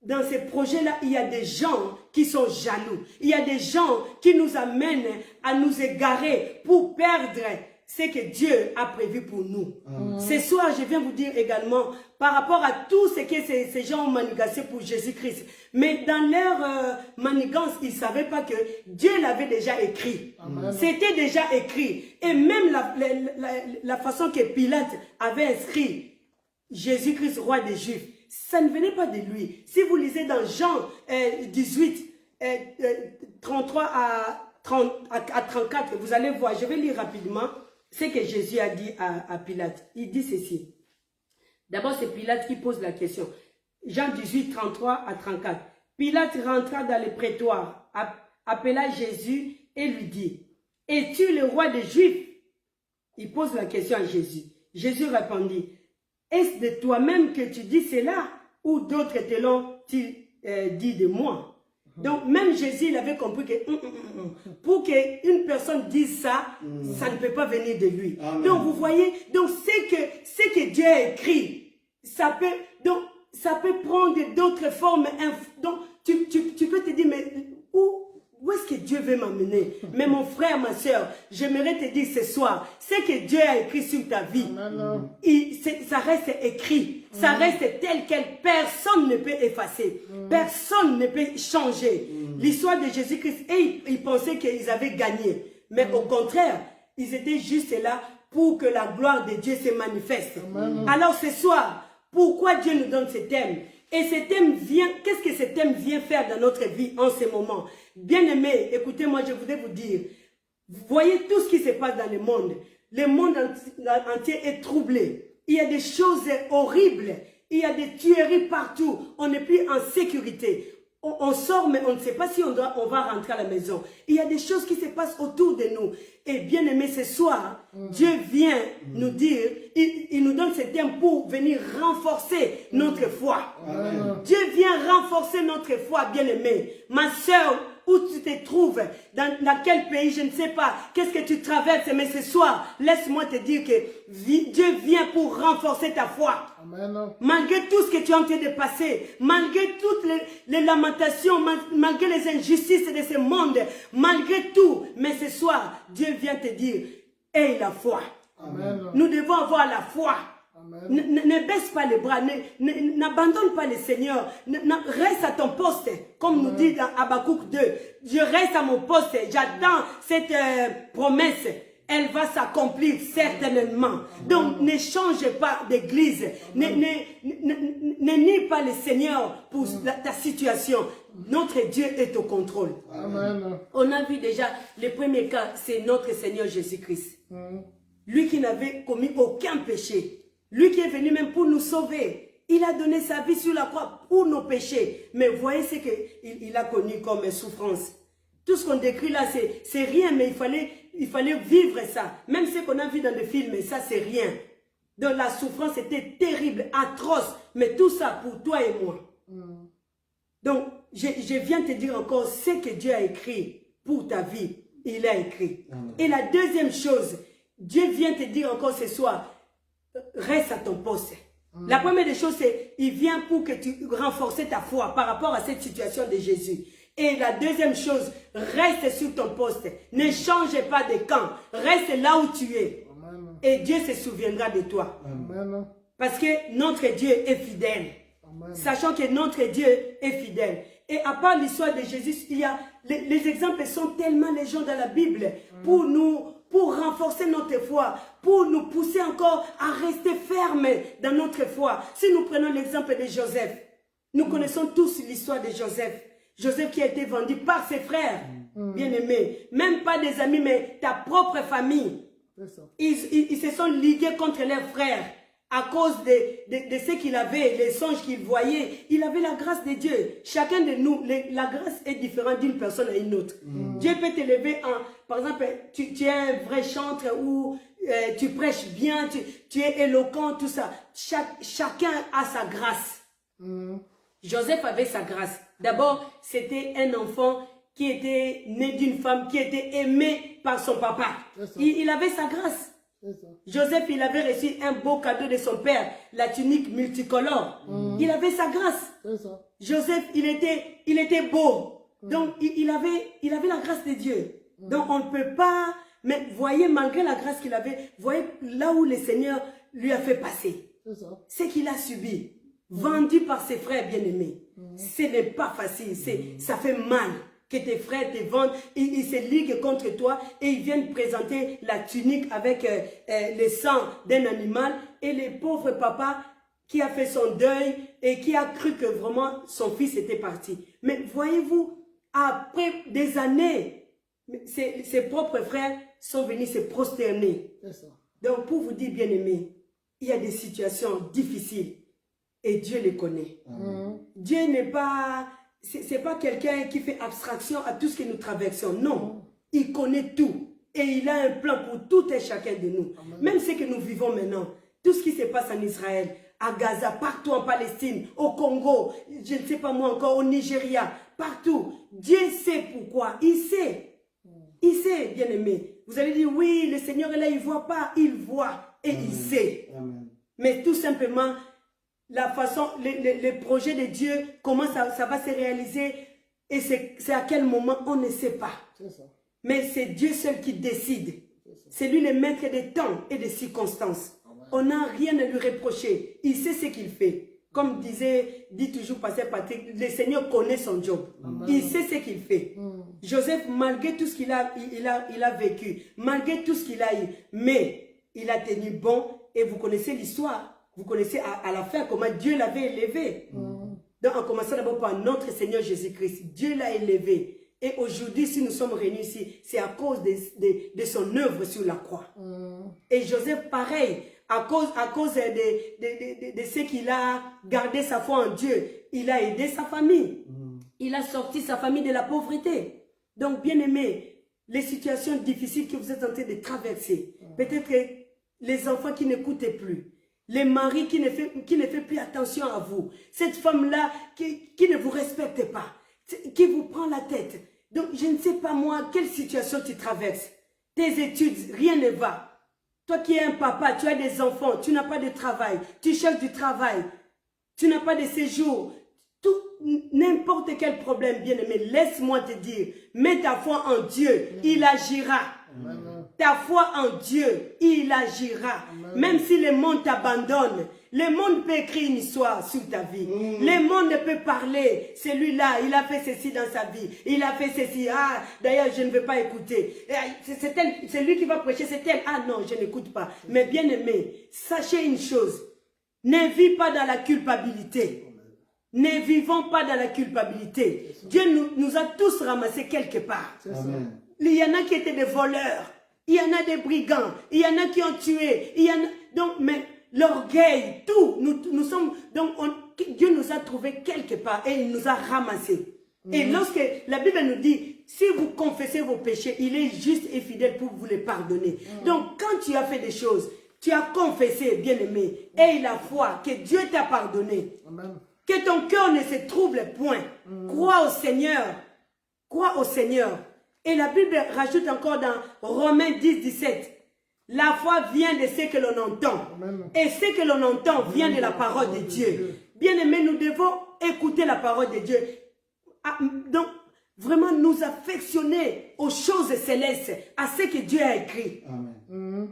dans ces projets-là, il y a des gens qui sont jaloux. Il y a des gens qui nous amènent à nous égarer pour perdre ce que Dieu a prévu pour nous. Ce soir, je viens vous dire également, par rapport à tout ce que ces gens ont manigancé pour Jésus-Christ, mais dans leur manigance, ils ne savaient pas que Dieu l'avait déjà écrit. C'était déjà écrit. Et même la façon que Pilate avait inscrit Jésus-Christ, roi des Juifs, ça ne venait pas de lui. Si vous lisez dans Jean 18, 33 à 34, vous allez voir, je vais lire rapidement ce que Jésus a dit à Pilate. Il dit ceci. D'abord, c'est Pilate qui pose la question. Jean 18, 33 à 34. Pilate rentra dans le prétoire, appela Jésus et lui dit, « Es-tu le roi des Juifs ?» Il pose la question à Jésus. Jésus répondit, « Est-ce de toi-même que tu dis cela ou d'autres te l'ont-ils dit de moi ?» Donc, même Jésus, il avait compris que pour qu'une personne dise ça, ça ne peut pas venir de lui. Amen. Donc, vous voyez, donc ce que Dieu a écrit, ça peut prendre d'autres formes. Donc, tu peux te dire, mais où est-ce que Dieu veut m'amener? Mais mon frère, ma soeur, j'aimerais te dire ce soir, ce que Dieu a écrit sur ta vie, ça reste écrit. Ça reste tel quel, personne ne peut effacer, personne ne peut changer. L'histoire de Jésus-Christ, ils pensaient qu'ils avaient gagné. Mais au contraire, ils étaient juste là pour que la gloire de Dieu se manifeste. Alors ce soir, pourquoi Dieu nous donne ce thème? Et ce thème vient, qu'est-ce que ce thème vient faire dans notre vie en ce moment? Bien aimé, écoutez-moi, je voudrais vous dire, vous voyez tout ce qui se passe dans le monde entier est troublé. Il y a des choses horribles. Il y a des tueries partout. On n'est plus en sécurité. On sort, mais on ne sait pas si on va rentrer à la maison. Il y a des choses qui se passent autour de nous. Et bien aimé, ce soir, Dieu vient nous dire, il nous donne ce thème pour venir renforcer notre foi. Dieu vient renforcer notre foi, bien aimé. Ma soeur, où tu te trouves, dans quel pays, je ne sais pas, qu'est-ce que tu traverses, mais ce soir, laisse-moi te dire que Dieu vient pour renforcer ta foi. Amen. Malgré tout ce que tu es en train de passer, malgré toutes les lamentations, malgré les injustices de ce monde, malgré tout, mais ce soir, Dieu vient te dire, aie la foi. Amen. Nous devons avoir la foi. Ne baisse pas les bras, n'abandonne pas le Seigneur, reste à ton poste, comme nous dit dans Habakkuk 2, je reste à mon poste, j'attends cette promesse, elle va s'accomplir certainement. Donc ne change pas d'église, ne nie pas le Seigneur pour ta situation. notre Dieu est au contrôle. Amen. On a vu déjà, le premier cas, c'est notre Seigneur Jésus-Christ. Lui qui n'avait commis aucun péché. Lui qui est venu même pour nous sauver. Il a donné sa vie sur la croix pour nos péchés. Mais voyez ce qu'il a connu comme souffrance. Tout ce qu'on décrit là, c'est rien, mais il fallait vivre ça. Même ce qu'on a vu dans le film, ça c'est rien. Donc la souffrance était terrible, atroce. Mais tout ça pour toi et moi. Donc, je viens te dire encore ce que Dieu a écrit pour ta vie. Il a écrit. Et la deuxième chose, Dieu vient te dire encore ce soir, reste à ton poste. La première des choses, c'est il vient pour que tu renforces ta foi par rapport à cette situation de Jésus. Et la deuxième chose, reste sur ton poste. Ne change pas de camp. Reste là où tu es. Amen. Et Dieu se souviendra de toi. Amen. Parce que notre Dieu est fidèle. Amen. Sachant que notre Dieu est fidèle. Et à part l'histoire de Jésus, il y a les exemples sont tellement légion dans la Bible pour renforcer notre foi, pour nous pousser encore à rester fermes dans notre foi. Si nous prenons l'exemple de Joseph, nous connaissons tous l'histoire de Joseph. Joseph qui a été vendu par ses frères, bien-aimés. Même pas des amis, mais ta propre famille. Ils se sont ligués contre leurs frères. À cause de ce qu'il avait, les songes qu'il voyait, il avait la grâce de Dieu. Chacun de nous, la grâce est différente d'une personne à une autre. Dieu peut t'élever par exemple, tu es un vrai chantre ou tu prêches bien, tu es éloquent, tout ça. Chacun a sa grâce. Joseph avait sa grâce. D'abord, c'était un enfant qui était né d'une femme, qui était aimé par son papa. Il avait sa grâce. Joseph, il avait reçu un beau cadeau de son père, la tunique multicolore. Il avait sa grâce. Joseph, il était beau. Donc, il avait la grâce de Dieu. Donc, on ne peut pas... Mais voyez, malgré la grâce qu'il avait, voyez là où le Seigneur lui a fait passer. Ce qu'il a subi, vendu par ses frères bien-aimés. Ce n'est pas facile, ça fait mal. Que tes frères te vendent, ils se liguent contre toi et ils viennent présenter la tunique avec le sang d'un animal et le pauvre papa qui a fait son deuil et qui a cru que vraiment son fils était parti. Mais voyez-vous, après des années, ses propres frères sont venus se prosterner. Donc pour vous dire bien aimé, il y a des situations difficiles et Dieu les connaît. Dieu n'est pas... C'est pas quelqu'un qui fait abstraction à tout ce que nous traversons. Non, il connaît tout. Et il a un plan pour tout et chacun de nous. Même ce que nous vivons maintenant, tout ce qui se passe en Israël, à Gaza, partout en Palestine, au Congo, je ne sais pas moi encore, au Nigeria, partout. Dieu sait pourquoi. Il sait. Il sait, bien aimé. Vous allez dire, oui, le Seigneur est là, il ne voit pas. Il voit et il sait. Mais tout simplement... la façon, les projets de Dieu, comment ça va se réaliser et c'est à quel moment, on ne sait pas. Mais c'est Dieu seul qui décide. C'est lui le maître des temps et des circonstances. On n'a rien à lui reprocher. Il sait ce qu'il fait. Comme dit toujours Pasteur Patrick, le Seigneur connaît son job. Il sait ce qu'il fait. Joseph, malgré tout ce qu'il a vécu, malgré tout ce qu'il a eu, mais il a tenu bon et vous connaissez l'histoire. Vous connaissez à la fin comment Dieu l'avait élevé. Donc en commençant d'abord par notre Seigneur Jésus-Christ. Dieu l'a élevé. Et aujourd'hui, si nous sommes réunis ici, c'est à cause de son œuvre sur la croix. Et Joseph, pareil, à cause de ce qu'il a gardé sa foi en Dieu, il a aidé sa famille. Il a sorti sa famille de la pauvreté. Donc, bien aimé, les situations difficiles que vous êtes en train de traverser, peut-être que les enfants qui n'écoutent plus, les maris qui ne fait plus attention à vous. Cette femme-là qui ne vous respecte pas. Qui vous prend la tête. Donc, je ne sais pas moi, quelle situation tu traverses. Tes études, rien ne va. Toi qui es un papa, tu as des enfants, tu n'as pas de travail. Tu cherches du travail. Tu n'as pas de séjour. N'importe quel problème, bien-aimé, laisse-moi te dire. Mets ta foi en Dieu, il agira. Ta foi en Dieu, il agira. Même si le monde t'abandonne, le monde peut écrire une histoire sur ta vie. Le monde peut parler. Celui-là, il a fait ceci dans sa vie. Il a fait ceci. Ah, d'ailleurs, je ne veux pas écouter. C'est lui qui va prêcher, c'est elle. Ah non, je n'écoute pas. Mais bien aimé, sachez une chose. Ne vis pas dans la culpabilité. Ne vivons pas dans la culpabilité. Dieu nous a tous ramassés quelque part. Amen. Il y en a qui étaient des voleurs. Il y en a des brigands. Il y en a qui ont tué. Il y en a... Donc, mais l'orgueil, tout, nous sommes... Donc, Dieu nous a trouvés quelque part et il nous a ramassés. Et lorsque la Bible nous dit, si vous confessez vos péchés, il est juste et fidèle pour vous les pardonner. Donc, quand tu as fait des choses, tu as confessé, bien-aimé, et la foi que Dieu t'a pardonné. Amen. Que ton cœur ne se trouble point. Crois au Seigneur. Crois au Seigneur. Et la Bible rajoute encore dans Romains 10, 17. La foi vient de ce que l'on entend. Amen. Et ce que l'on entend vient de la parole de Dieu. Bien-aimés, nous devons écouter la parole de Dieu. Donc, vraiment nous affectionner aux choses célestes, à ce que Dieu a écrit. Amen.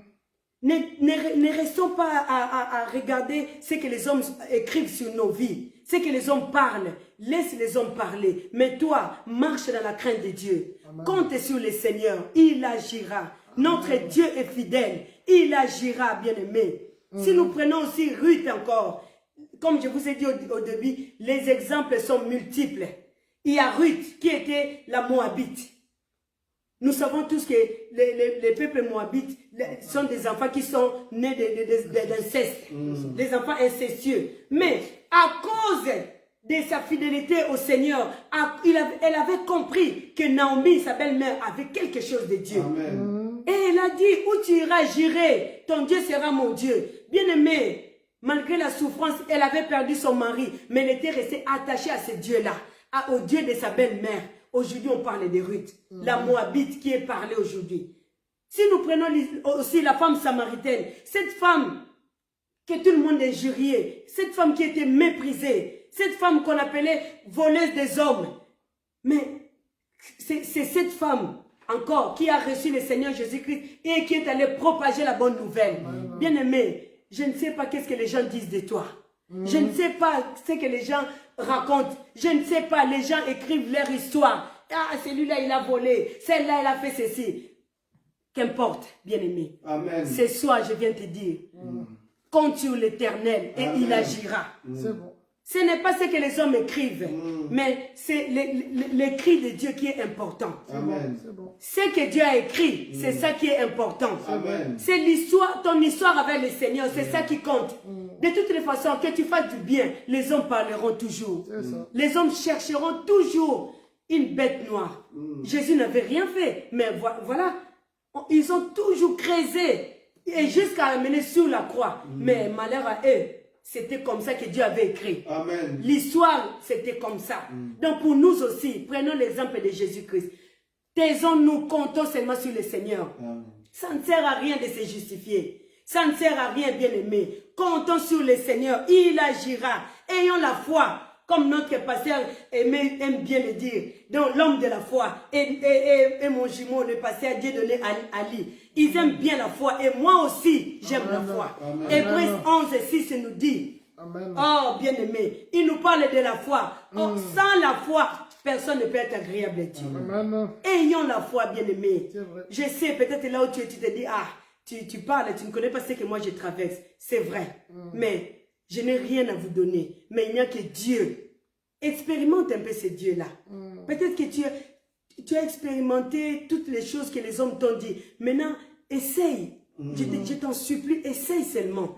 Ne restons pas à regarder ce que les hommes écrivent sur nos vies, ce que les hommes parlent. Laisse les hommes parler. Mais toi, marche dans la crainte de Dieu. Amen. Compte sur le Seigneur. Il agira. Notre Dieu est fidèle. Il agira, bien-aimé. Si nous prenons aussi Ruth encore, comme je vous ai dit au début, les exemples sont multiples. Il y a Ruth qui était la Moabite. Nous savons tous que les peuples moabites sont des enfants qui sont nés d'inceste, des enfants incestueux. Mais à cause de sa fidélité au Seigneur, elle avait compris que Naomi, sa belle-mère, avait quelque chose de Dieu. Amen. Et elle a dit, où tu iras, j'irai, ton Dieu sera mon Dieu. Bien-aimée, malgré la souffrance, elle avait perdu son mari, mais elle était restée attachée à ce Dieu-là, au Dieu de sa belle-mère. Aujourd'hui, on parle de Ruth, la Moabite qui est parlée aujourd'hui. Si nous prenons aussi la femme samaritaine, cette femme que tout le monde injuriait, cette femme qui était méprisée, cette femme qu'on appelait voleuse des hommes. Mais c'est cette femme encore qui a reçu le Seigneur Jésus-Christ et qui est allée propager la bonne nouvelle. Bien-aimé, je ne sais pas qu'est-ce que les gens disent de toi. Je ne sais pas ce que les gens racontent. Je ne sais pas, les gens écrivent leur histoire. Ah, celui-là, il a volé. Celle-là, elle a fait ceci. Qu'importe, bien-aimé. Amen. Ce soir, je viens te dire, compte sur l'Éternel et il agira. C'est bon. Ce n'est pas ce que les hommes écrivent, mais c'est l'écrit de Dieu qui est important. Amen. C'est bon. Ce que Dieu a écrit, c'est ça qui est important. Amen. C'est l'histoire, ton histoire avec le Seigneur, c'est ça qui compte. De toutes les façons, que tu fasses du bien, les hommes parleront toujours. C'est ça. Les hommes chercheront toujours une bête noire. Jésus n'avait rien fait, mais voilà, ils ont toujours creusé et jusqu'à l'amener sur la croix. Mais malheur à eux, c'était comme ça que Dieu avait écrit. Amen. L'histoire, c'était comme ça. Donc pour nous aussi, prenons l'exemple de Jésus-Christ. Taisons-nous, comptons seulement sur le Seigneur. Amen. Ça ne sert à rien de se justifier. Ça ne sert à rien, bien-aimé. Comptons sur le Seigneur. Il agira. Ayons la foi. Comme notre pasteur aime bien le dire. Donc l'homme de la foi. Et mon jumeau, le pasteur Dieudonné Ali. Ils aiment bien la foi. Et moi aussi, j'aime la foi. Hébreux 11, 6 nous dit. Amen. Oh, bien-aimé. Il nous parle de la foi. Oh, sans la foi, personne ne peut être agréable à Dieu. Amen. Ayons la foi, bien-aimé. C'est vrai. Je sais, peut-être là où tu es, tu te dis, ah, tu parles, tu ne connais pas ce que moi je traverse. C'est vrai. Mais je n'ai rien à vous donner. Mais il n'y a que Dieu. Expérimente un peu ce Dieu-là. Peut-être que tu as expérimenté toutes les choses que les hommes t'ont dit. Maintenant, essaye. Je t'en supplie, essaye seulement.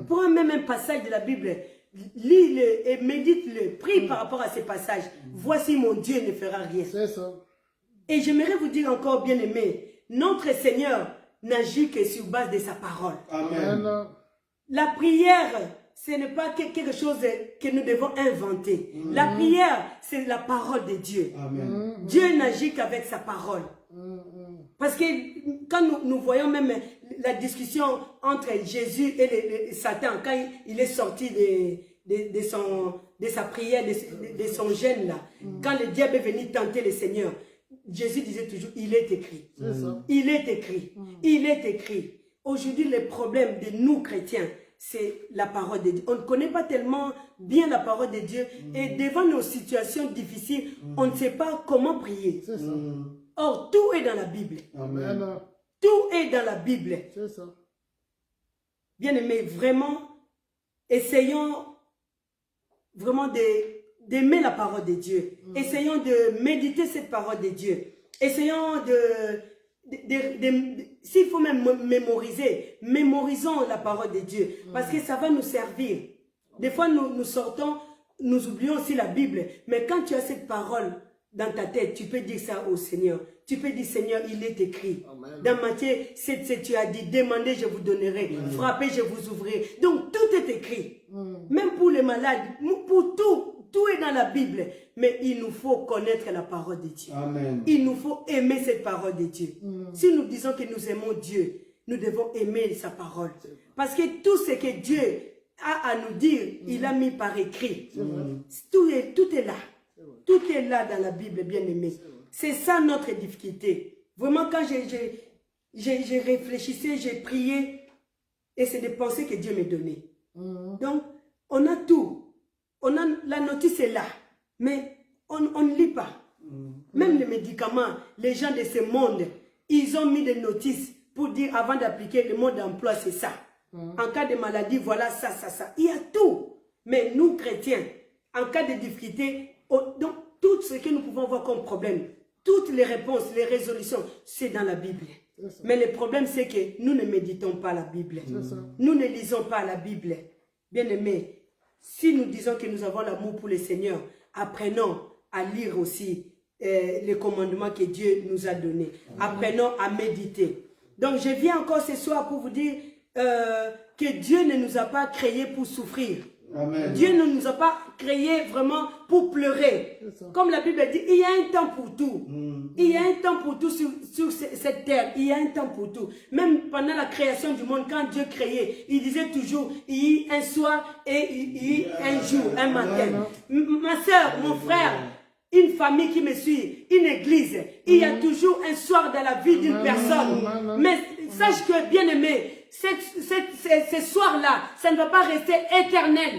Prends même un passage de la Bible. Lis-le et médite-le. Prie par rapport à ces passages. Voici mon Dieu ne fera rien. C'est ça. Et j'aimerais vous dire encore, bien-aimé, notre Seigneur n'agit que sur base de sa parole. Amen. Amen. La prière, ce n'est pas quelque chose que nous devons inventer. La prière, c'est la parole de Dieu. Amen. Dieu n'agit qu'avec sa parole. Parce que quand nous voyons même la discussion entre Jésus et Satan, quand il est sorti de sa prière, de son jeûne là, quand le diable est venu tenter le Seigneur, Jésus disait toujours, il est écrit. C'est ça. Il est écrit. Il est écrit. Aujourd'hui, le problème de nous chrétiens, c'est la parole de Dieu. On ne connaît pas tellement bien la parole de Dieu. Et devant nos situations difficiles, on ne sait pas comment prier. C'est ça. Or, tout est dans la Bible. Amen. Amen. Tout est dans la Bible. C'est ça. Bien aimé, vraiment, essayons vraiment d'aimer la parole de Dieu. Essayons de méditer cette parole de Dieu. Essayons s'il faut même mémoriser, mémorisons la parole de Dieu. Parce que ça va nous servir. Des fois, nous sortons, nous oublions aussi la Bible. Mais quand tu as cette parole dans ta tête, tu peux dire ça au Seigneur. Tu peux dire, Seigneur, il est écrit. Amen. Dans Matthieu 7, tu as dit, demandez, je vous donnerai. Frappez, je vous ouvrirai. Donc, tout est écrit. Même pour les malades, pour tout est dans la Bible. Mais il nous faut connaître la parole de Dieu. Amen. Il nous faut aimer cette parole de Dieu. Si nous disons que nous aimons Dieu, nous devons aimer sa parole. Parce que tout ce que Dieu a à nous dire, il a mis par écrit. Tout est là. Tout est là dans la Bible, bien aimé. C'est ça notre difficulté. Vraiment, quand j'ai réfléchissé, j'ai prié, et c'est des pensées que Dieu m'a données. Donc, on a tout. La notice est là, mais on ne lit pas. Même les médicaments, les gens de ce monde, ils ont mis des notices pour dire, avant d'appliquer le mode d'emploi, c'est ça. En cas de maladie, voilà ça. Il y a tout. Mais nous, chrétiens, en cas de difficulté, donc tout ce que nous pouvons voir comme problème, toutes les réponses, les résolutions, c'est dans la Bible. Mais le problème, c'est que nous ne méditons pas la Bible. Nous ne lisons pas la Bible. Bien aimé, si nous disons que nous avons l'amour pour le Seigneur, apprenons à lire aussi les commandements que Dieu nous a donnés. Apprenons à méditer. Donc, je viens encore ce soir pour vous dire que Dieu ne nous a pas créés pour souffrir. Amen. Dieu ne nous a pas créés vraiment pour pleurer. Comme la Bible dit, il y a un temps pour tout. Il y a un temps pour tout sur cette terre. Il y a un temps pour tout. Même pendant la création du monde, quand Dieu créait, il disait toujours, il y a un soir et il y a un jour, un matin. Ma soeur, mon frère, une famille qui me suit, une église, il y a toujours un soir dans la vie d'une personne. Mais sache que, bien aimé, ce soir-là, ça ne va pas rester éternel.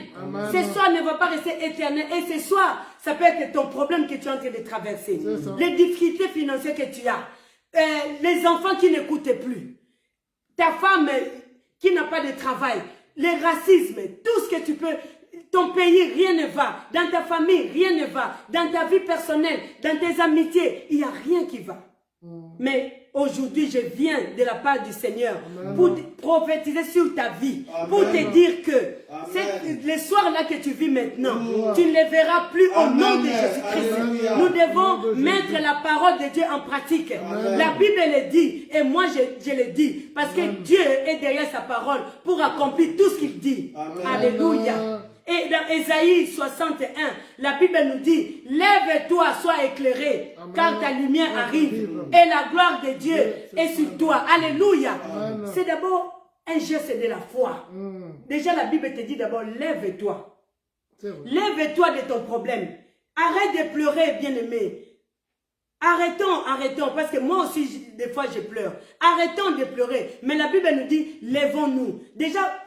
Ce soir ne va pas rester éternel. Et ce soir, ça peut être ton problème que tu es en train de traverser. Les difficultés financières que tu as. Les enfants qui n'écoutent plus. Ta femme qui n'a pas de travail. Les racismes. Tout ce que tu peux. Ton pays, rien ne va. Dans ta famille, rien ne va. Dans ta vie personnelle, dans tes amitiés, il n'y a rien qui va. Mais aujourd'hui, je viens de la part du Seigneur pour prophétiser sur ta vie, pour te dire que les soirs-là que tu vis maintenant, tu ne les verras plus au nom de Jésus-Christ. Nous devons mettre la parole de Dieu en pratique. La Bible le dit, et moi je le dis, parce que Dieu est derrière sa parole pour accomplir tout ce qu'il dit. Alléluia. Et dans Ésaïe 61, la Bible nous dit, lève-toi, sois éclairé, car ta lumière arrive et la gloire de Dieu est sur toi. Alléluia. C'est d'abord un geste de la foi. Déjà, la Bible te dit d'abord, lève-toi. Lève-toi de ton problème. Arrête de pleurer, bien-aimé. Arrêtons, parce que moi aussi, des fois, je pleure. Arrêtons de pleurer. Mais la Bible nous dit, lèvons-nous. Déjà,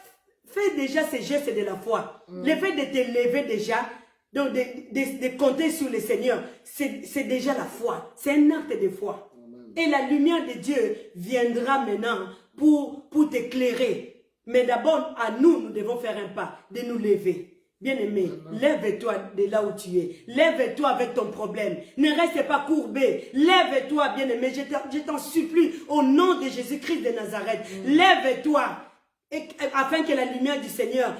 fais déjà ces gestes de la foi. Le fait de te lever déjà, donc de compter sur le Seigneur, c'est déjà la foi. C'est un acte de foi. Et la lumière de Dieu viendra maintenant pour t'éclairer. Mais d'abord, à nous devons faire un pas, de nous lever. Bien-aimé, lève-toi de là où tu es. Lève-toi avec ton problème. Ne reste pas courbé. Lève-toi, bien-aimé. Je t'en supplie, au nom de Jésus-Christ de Nazareth. Lève-toi. Afin que la lumière du Seigneur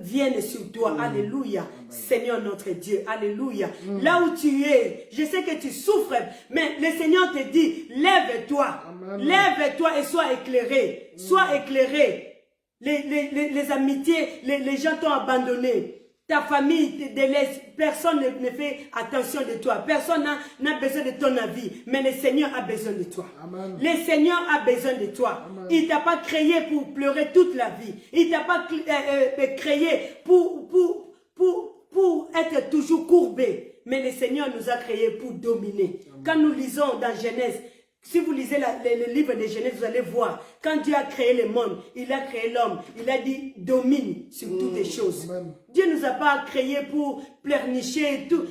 vienne sur toi. Alléluia. Seigneur notre Dieu. Alléluia. Là où tu es, je sais que tu souffres, mais le Seigneur te dit, lève-toi. Lève-toi et sois éclairé. Sois éclairé. Les amitiés, les gens t'ont abandonné. Ta famille te délaisse, personne ne fait attention de toi. Personne n'a besoin de ton avis. Mais le Seigneur a besoin de toi. Amen. Le Seigneur a besoin de toi. Amen. Il ne t'a pas créé pour pleurer toute la vie. Il ne t'a pas créé pour être toujours courbé. Mais le Seigneur nous a créés pour dominer. Amen. Quand nous lisons dans Genèse, si vous lisez le livre de Genèse, vous allez voir, quand Dieu a créé le monde, il a créé l'homme, il a dit, domine sur toutes les choses. Amen. Dieu ne nous a pas créés pour pleurnicher et tout.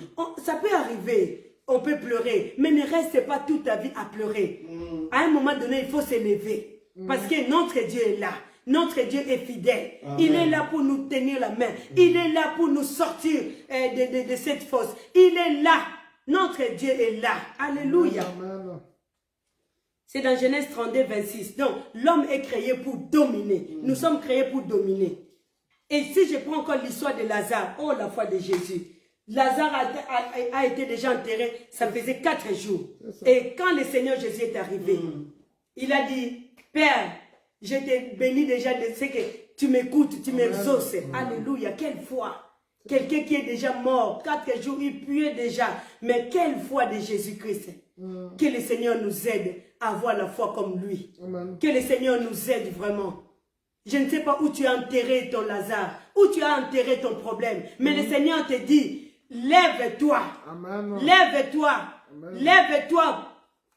Ça peut arriver, on peut pleurer, mais ne reste pas toute ta vie à pleurer. À un moment donné, il faut se lever, parce que notre Dieu est là. Notre Dieu est fidèle. Amen. Il est là pour nous tenir la main. Il est là pour nous sortir de cette fosse. Il est là. Notre Dieu est là. Alléluia. Amen. C'est dans Genèse 32, 26. Donc, l'homme est créé pour dominer. Nous sommes créés pour dominer. Et si je prends encore l'histoire de Lazare, oh la foi de Jésus. Lazare a été déjà enterré, ça faisait 4 jours. Et quand le Seigneur Jésus est arrivé, il a dit, Père, je t'ai béni déjà de ce que tu m'écoutes, tu m'exauces. Alléluia, quelle foi. Quelqu'un qui est déjà mort, 4 jours, il puait déjà. Mais quelle foi de Jésus-Christ. Que le Seigneur nous aide à avoir la foi comme lui. Amen. Que le Seigneur nous aide vraiment. Je ne sais pas où tu as enterré ton Lazare, où tu as enterré ton problème. Mais le Seigneur te dit, lève-toi. Amen. Lève-toi. Lève-toi.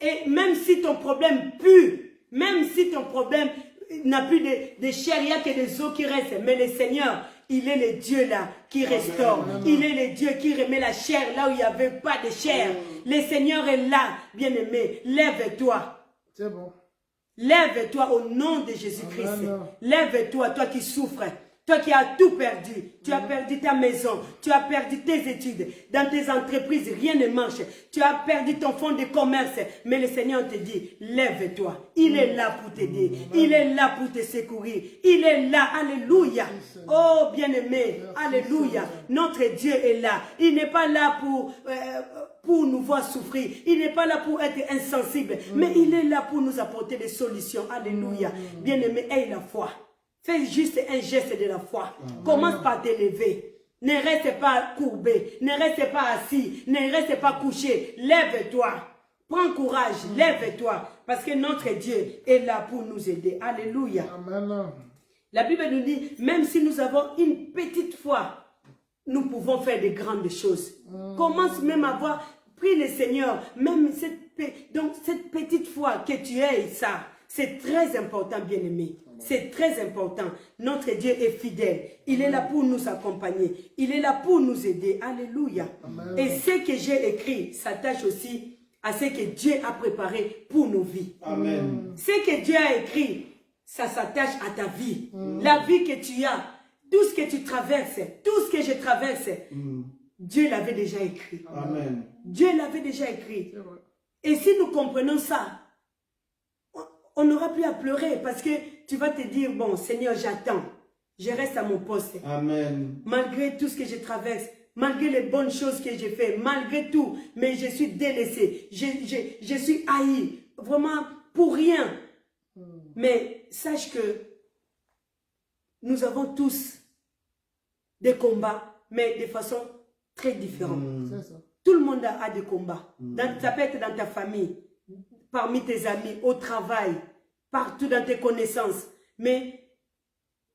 Et même si ton problème pue, même si ton problème n'a plus de chair, il n'y a que des os qui restent. Mais le Seigneur, il est le Dieu là qui restaure. Amen. Il est le Dieu qui remet la chair là où il n'y avait pas de chair. Le Seigneur est là, bien-aimé. Lève-toi. C'est bon. Lève-toi au nom de Jésus-Christ. Amen. Lève-toi, toi qui souffres. Toi qui as tout perdu. Tu as perdu ta maison. Tu as perdu tes études. Dans tes entreprises, rien ne marche. Tu as perdu ton fonds de commerce. Mais le Seigneur te dit, lève-toi. Il est là pour t'aider. Il est là pour te secourir. Il est là. Alléluia. Oh, bien-aimé. Alléluia. Notre Dieu est là. Il n'est pas là pour nous voir souffrir. Il n'est pas là pour être insensible. Mais il est là pour nous apporter des solutions. Alléluia. Bien-aimé, aie la foi. Fais juste un geste de la foi. Commence par t'élever. Ne reste pas courbé. Ne reste pas assis. Ne reste pas couché. Lève-toi. Prends courage. Lève-toi. Parce que notre Dieu est là pour nous aider. Alléluia. Amen. La Bible nous dit, même si nous avons une petite foi, nous pouvons faire de grandes choses. Commence même à voir, prie le Seigneur, même cette petite foi que tu aies, ça, c'est très important, bien-aimé. C'est très important. Notre Dieu est fidèle. Il est là pour nous accompagner. Il est là pour nous aider. Alléluia. Amen. Et ce que j'ai écrit s'attache aussi à ce que Dieu a préparé pour nos vies. Amen. Ce que Dieu a écrit, ça s'attache à ta vie. La vie que tu as, tout ce que tu traverses, tout ce que je traverse, Dieu l'avait déjà écrit. Amen. Dieu l'avait déjà écrit. C'est vrai. Et si nous comprenons ça, on n'aura plus à pleurer parce que tu vas te dire, bon, Seigneur, j'attends. Je reste à mon poste. Amen. Malgré tout ce que je traverse, malgré les bonnes choses que j'ai faites, malgré tout, mais je suis délaissé. Je suis haï. Vraiment, pour rien. Mais sache que nous avons tous des combats, mais de façon très différente. C'est ça. Tout le monde a des combats. Ça peut être dans ta famille, parmi tes amis, au travail, partout dans tes connaissances. Mais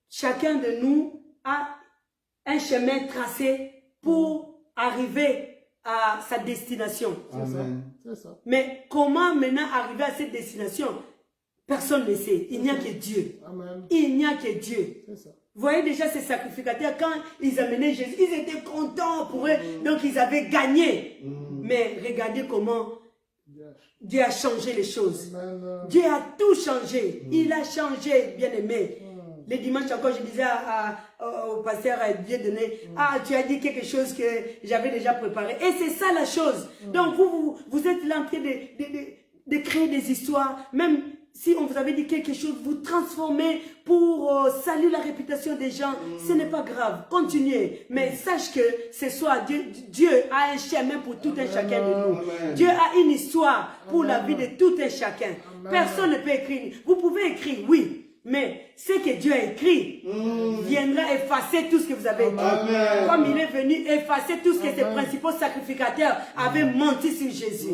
chacun de nous a un chemin tracé pour arriver à sa destination. Amen. C'est ça. Mais comment maintenant arriver à cette destination? Personne ne sait. Il n'y a que Dieu. Amen. Il n'y a que Dieu. C'est ça. Vous voyez déjà ces sacrificateurs, quand ils amenaient Jésus, ils étaient contents pour eux. Donc ils avaient gagné. Mais regardez comment Dieu a changé les choses. Amen. Dieu a tout changé. Il a changé, bien-aimé. Le dimanche encore, je disais au pasteur Dieudonné, ah, tu as dit quelque chose que j'avais déjà préparé. Et c'est ça la chose. Donc vous êtes là en train de créer des histoires. Même si on vous avait dit quelque chose, vous transformez pour saluer la réputation des gens. Ce n'est pas grave. Continuez. Mais sache que ce soir, Dieu a un chemin pour tout un chacun de nous. Amen. Dieu a une histoire pour la vie de tout un chacun. Personne ne peut écrire. Vous pouvez écrire, oui. Mais ce que Dieu a écrit viendra effacer tout ce que vous avez écrit. Amen. Comme il est venu effacer tout ce que ses principaux sacrificateurs avaient menti sur Jésus.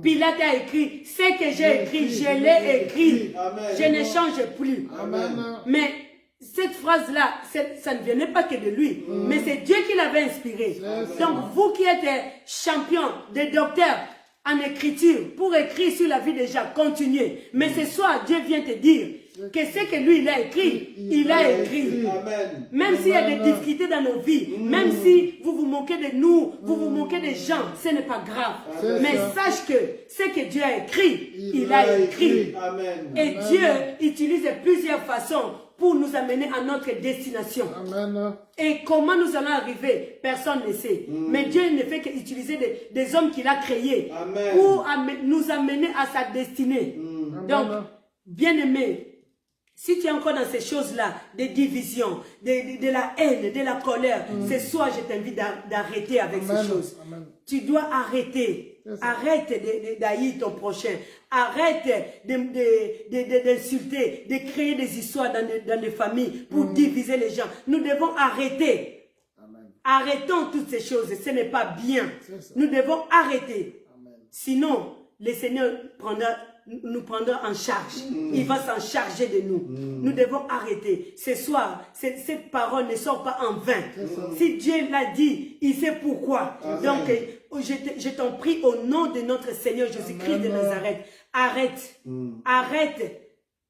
Pilate a écrit, ce que j'ai écrit, je l'ai écrit. Amen. Je ne change plus. Amen. Mais cette phrase-là, ça ne venait pas que de lui. Mais c'est Dieu qui l'avait inspiré. Donc vous qui êtes champion, des docteurs en écriture, pour écrire sur la vie des gens, continuez. Mais ce soir, Dieu vient te dire, que ce que lui, il a écrit, il a écrit. Amen. Même s'il y a des difficultés dans nos vies, même si vous vous moquez de nous, vous vous moquez des gens, ce n'est pas grave. Mais sache que ce que Dieu a écrit, il a écrit. Amen. Et Dieu utilise plusieurs façons pour nous amener à notre destination. Amen. Et comment nous allons arriver, personne ne sait. Mais Dieu ne fait qu'utiliser des hommes qu'il a créés Amen. pour nous amener à sa destinée. Donc, bien-aimé, si tu es encore dans ces choses-là, des divisions, de la haine, de la colère, ce soir, je t'invite d'arrêter avec ces choses. Amen. Tu dois arrêter. Arrête d'haïr ton prochain. Arrête d'insulter, de créer des histoires dans les familles pour diviser les gens. Nous devons arrêter. Amen. Arrêtons toutes ces choses. Ce n'est pas bien. Nous devons arrêter. Amen. Sinon, le Seigneur nous prendra en charge. Il va s'en charger de nous. Nous devons arrêter. Ce soir, cette parole ne sort pas en vain. Si Dieu l'a dit, il sait pourquoi. Donc, je t'en prie au nom de notre Seigneur Jésus-Christ de Nazareth. Arrête. Arrête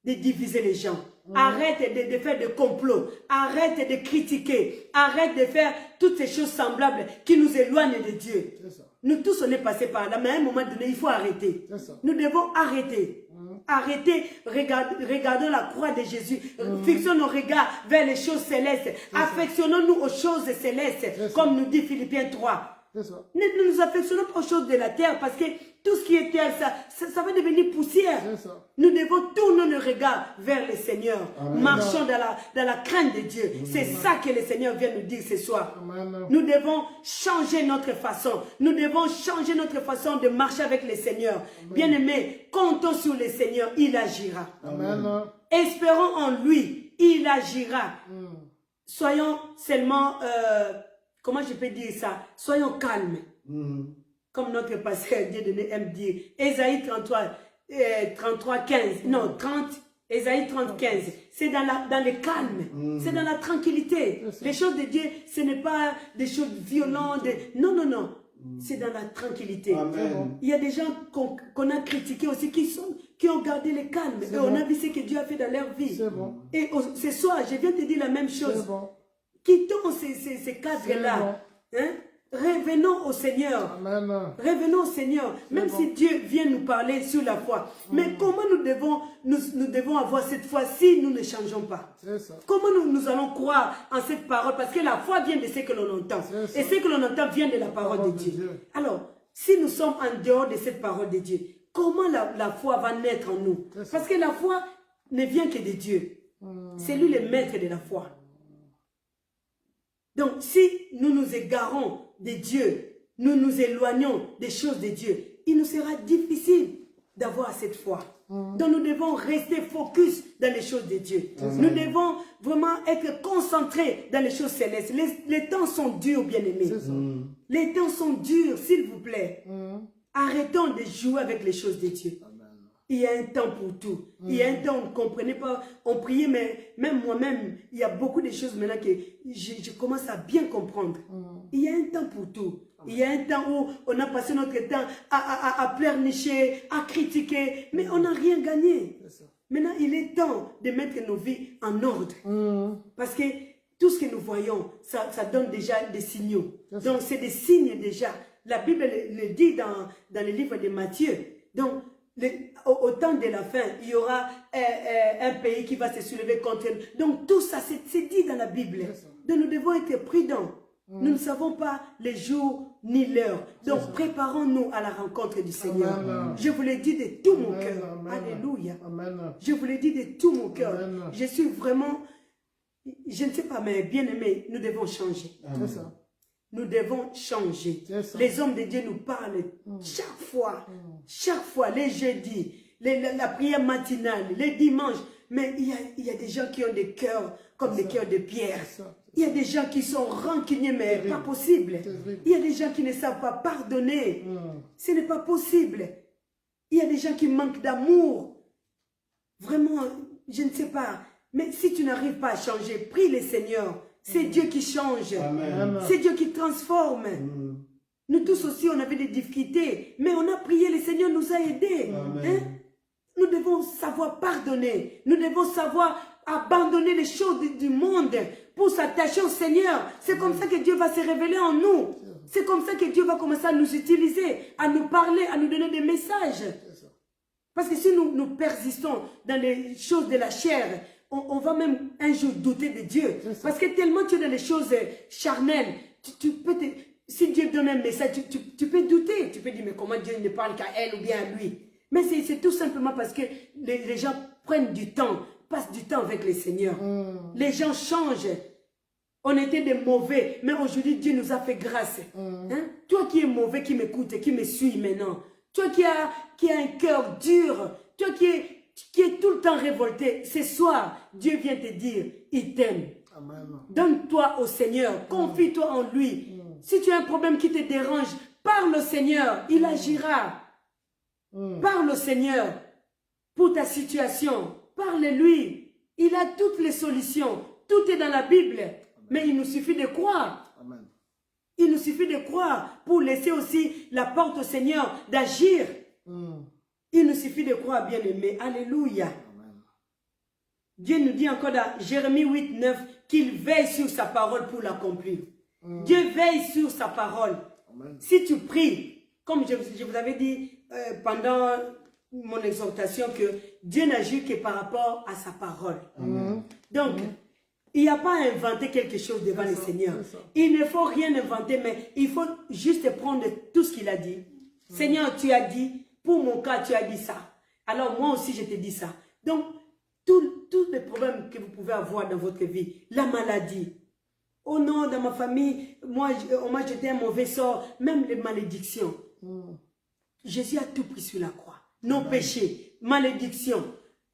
de diviser les gens. Arrête de faire des complots. Arrête de critiquer. Arrête de faire toutes ces choses semblables qui nous éloignent de Dieu. Nous tous, on est passés par là, mais à un moment donné, il faut arrêter. Nous devons arrêter. Arrêtez, regardons la croix de Jésus. Fixons nos regards vers les choses célestes. Affectionnons-nous aux choses célestes, comme nous dit Philippiens 3. Ne nous affectionnons pas aux choses de la terre, parce que tout ce qui est terre, ça va devenir poussière. Nous devons tourner nos regards vers le Seigneur. Marchons dans la crainte de Dieu. C'est ça que le Seigneur vient nous dire ce soir. Nous devons changer notre façon. Nous devons changer notre façon de marcher avec le Seigneur. Bien-aimés, comptons sur le Seigneur, il agira. Espérons en lui, il agira. Soyons seulement, comment je peux dire ça? Soyons calmes. Comme notre pasteur Dieudonné aime dire. Ésaïe 33, 15. Non, 30. Ésaïe 30, 15. C'est dans le calme. C'est dans la tranquillité. Les choses de Dieu, ce n'est pas des choses violentes. Non, non, non. C'est dans la tranquillité. Amen. Il y a des gens qu'on a critiqués aussi qui ont gardé le calme. Et on a vu ce que Dieu a fait dans leur vie. Et ce soir, je viens te dire la même chose. Quittons ces cadres-là. Hein? Revenons au Seigneur. Amen. Revenons au Seigneur. Même si Dieu vient nous parler sur la foi. Mais comment nous devons avoir cette foi si nous ne changeons pas? Comment nous allons croire en cette parole? Parce que la foi vient de ce que l'on entend. Et ce que l'on entend vient de la parole de Dieu. Alors, si nous sommes en dehors de cette parole de Dieu, comment la foi va naître en nous? Parce que la foi ne vient que de Dieu. C'est lui le maître de la foi. Donc, si nous nous égarons de Dieu, nous nous éloignons des choses de Dieu, il nous sera difficile d'avoir cette foi. Donc, nous devons rester focus dans les choses de Dieu. Nous devons vraiment être concentrés dans les choses célestes. Les temps sont durs, bien-aimés. Les temps sont durs, s'il vous plaît. Arrêtons de jouer avec les choses de Dieu. Il y a un temps pour tout. Il y a un temps où on ne comprenait pas, on priait, mais même moi-même, il y a beaucoup de choses maintenant que je commence à bien comprendre. Il y a un temps pour tout. Il y a un temps où on a passé notre temps à pleurnicher, à critiquer, mais on n'a rien gagné. Maintenant, il est temps de mettre nos vies en ordre. Parce que tout ce que nous voyons, ça donne déjà des signaux. Donc, c'est des signes déjà. La Bible le dit dans le livre de Matthieu. Donc, au temps de la fin, il y aura un pays qui va se soulever contre nous. Donc tout ça, c'est dit dans la Bible. Donc nous devons être prudents. Nous ne savons pas les jours ni l'heure. Donc préparons-nous à la rencontre du Seigneur. Je vous l'ai dit de tout mon cœur. Alléluia. Je vous l'ai dit de tout mon cœur. Je suis vraiment, je ne sais pas, mais bien aimé, nous devons changer. Nous devons changer. Les hommes de Dieu nous parlent chaque fois, les jeudis, la prière matinale, les dimanches. Mais il y a des gens qui ont des cœurs comme des cœurs de pierre. Il y a des gens qui sont rancuniers, mais pas possible. Il y a des gens qui ne savent pas pardonner. Ce n'est pas possible. Il y a des gens qui manquent d'amour. Vraiment, je ne sais pas. Mais si tu n'arrives pas à changer, prie le Seigneur. C'est Dieu qui change. C'est Dieu qui transforme. Nous tous aussi, on avait des difficultés. Mais on a prié, le Seigneur nous a aidés. Hein? nous devons savoir pardonner. Nous devons savoir abandonner les choses du monde pour s'attacher au Seigneur. C'est comme ça que Dieu va se révéler en nous. C'est comme ça que Dieu va commencer à nous utiliser, à nous parler, à nous donner des messages. Parce que si nous persistons dans les choses de la chair, on va même un jour douter de Dieu. Parce que tellement tu es dans les choses charnelles, si Dieu donne un message, tu peux douter. Tu peux dire, mais comment Dieu ne parle qu'à elle ou bien à lui? Mais c'est tout simplement parce que les gens prennent du temps, passent du temps avec le Seigneur. Les gens changent. On était des mauvais, mais aujourd'hui Dieu nous a fait grâce. Hein? Toi qui es mauvais, qui m'écoute, qui me suis maintenant. Toi qui as un cœur dur, toi qui es tout le temps révolté, ce soir, Dieu vient te dire, il t'aime. Donne-toi au Seigneur, confie-toi en lui. Si tu as un problème qui te dérange, parle au Seigneur, il agira. Parle au Seigneur pour ta situation. Parle-lui. Il a toutes les solutions. Tout est dans la Bible. Mais il nous suffit de croire. Amen. Il nous suffit de croire pour laisser aussi la porte au Seigneur d'agir. Il nous suffit de croire, bien-aimé. Alléluia. Dieu nous dit encore dans Jérémie 8, 9 qu'il veille sur sa parole pour l'accomplir. Dieu veille sur sa parole. Amen. Si tu pries, comme je vous avais dit pendant mon exhortation, que Dieu n'agit que par rapport à sa parole. Donc, il n'y a pas à inventer quelque chose devant le Seigneur. Il ne faut rien inventer, mais il faut juste prendre tout ce qu'il a dit. Seigneur, tu as dit, pour mon cas, tu as dit ça. Alors moi aussi, je te dis ça. Donc, tous les problèmes que vous pouvez avoir dans votre vie, la maladie, oh non, dans ma famille, moi, on m'a jeté un mauvais sort, même les malédictions. Jésus a tout pris sur la croix. Nos péchés, malédictions.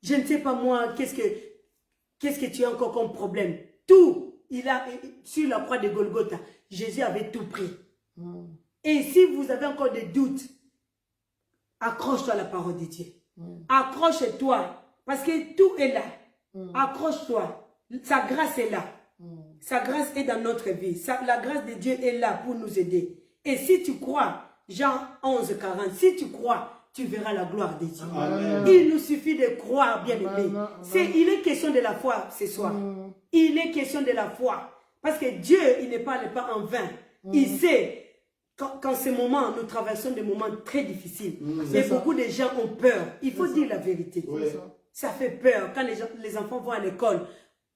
Je ne sais pas moi, qu'est-ce que tu as encore comme problème? Tout, il a, sur la croix de Golgotha, Jésus avait tout pris. Et si vous avez encore des doutes, accroche-toi à la parole de Dieu. Accroche-toi, parce que tout est là. Accroche-toi. Sa grâce est là. Sa grâce est dans notre vie. La grâce de Dieu est là pour nous aider. Et si tu crois, Jean 11, 40, si tu crois, tu verras la gloire de Dieu. Amen. Il nous suffit de croire, bien-aimé. Il est question de la foi ce soir. Il est question de la foi. Parce que Dieu, il ne parle pas en vain. Il sait qu'en ce moment, nous traversons des moments très difficiles. Et beaucoup de gens ont peur. Il faut dire la vérité. Ça fait peur. Quand les enfants vont à l'école,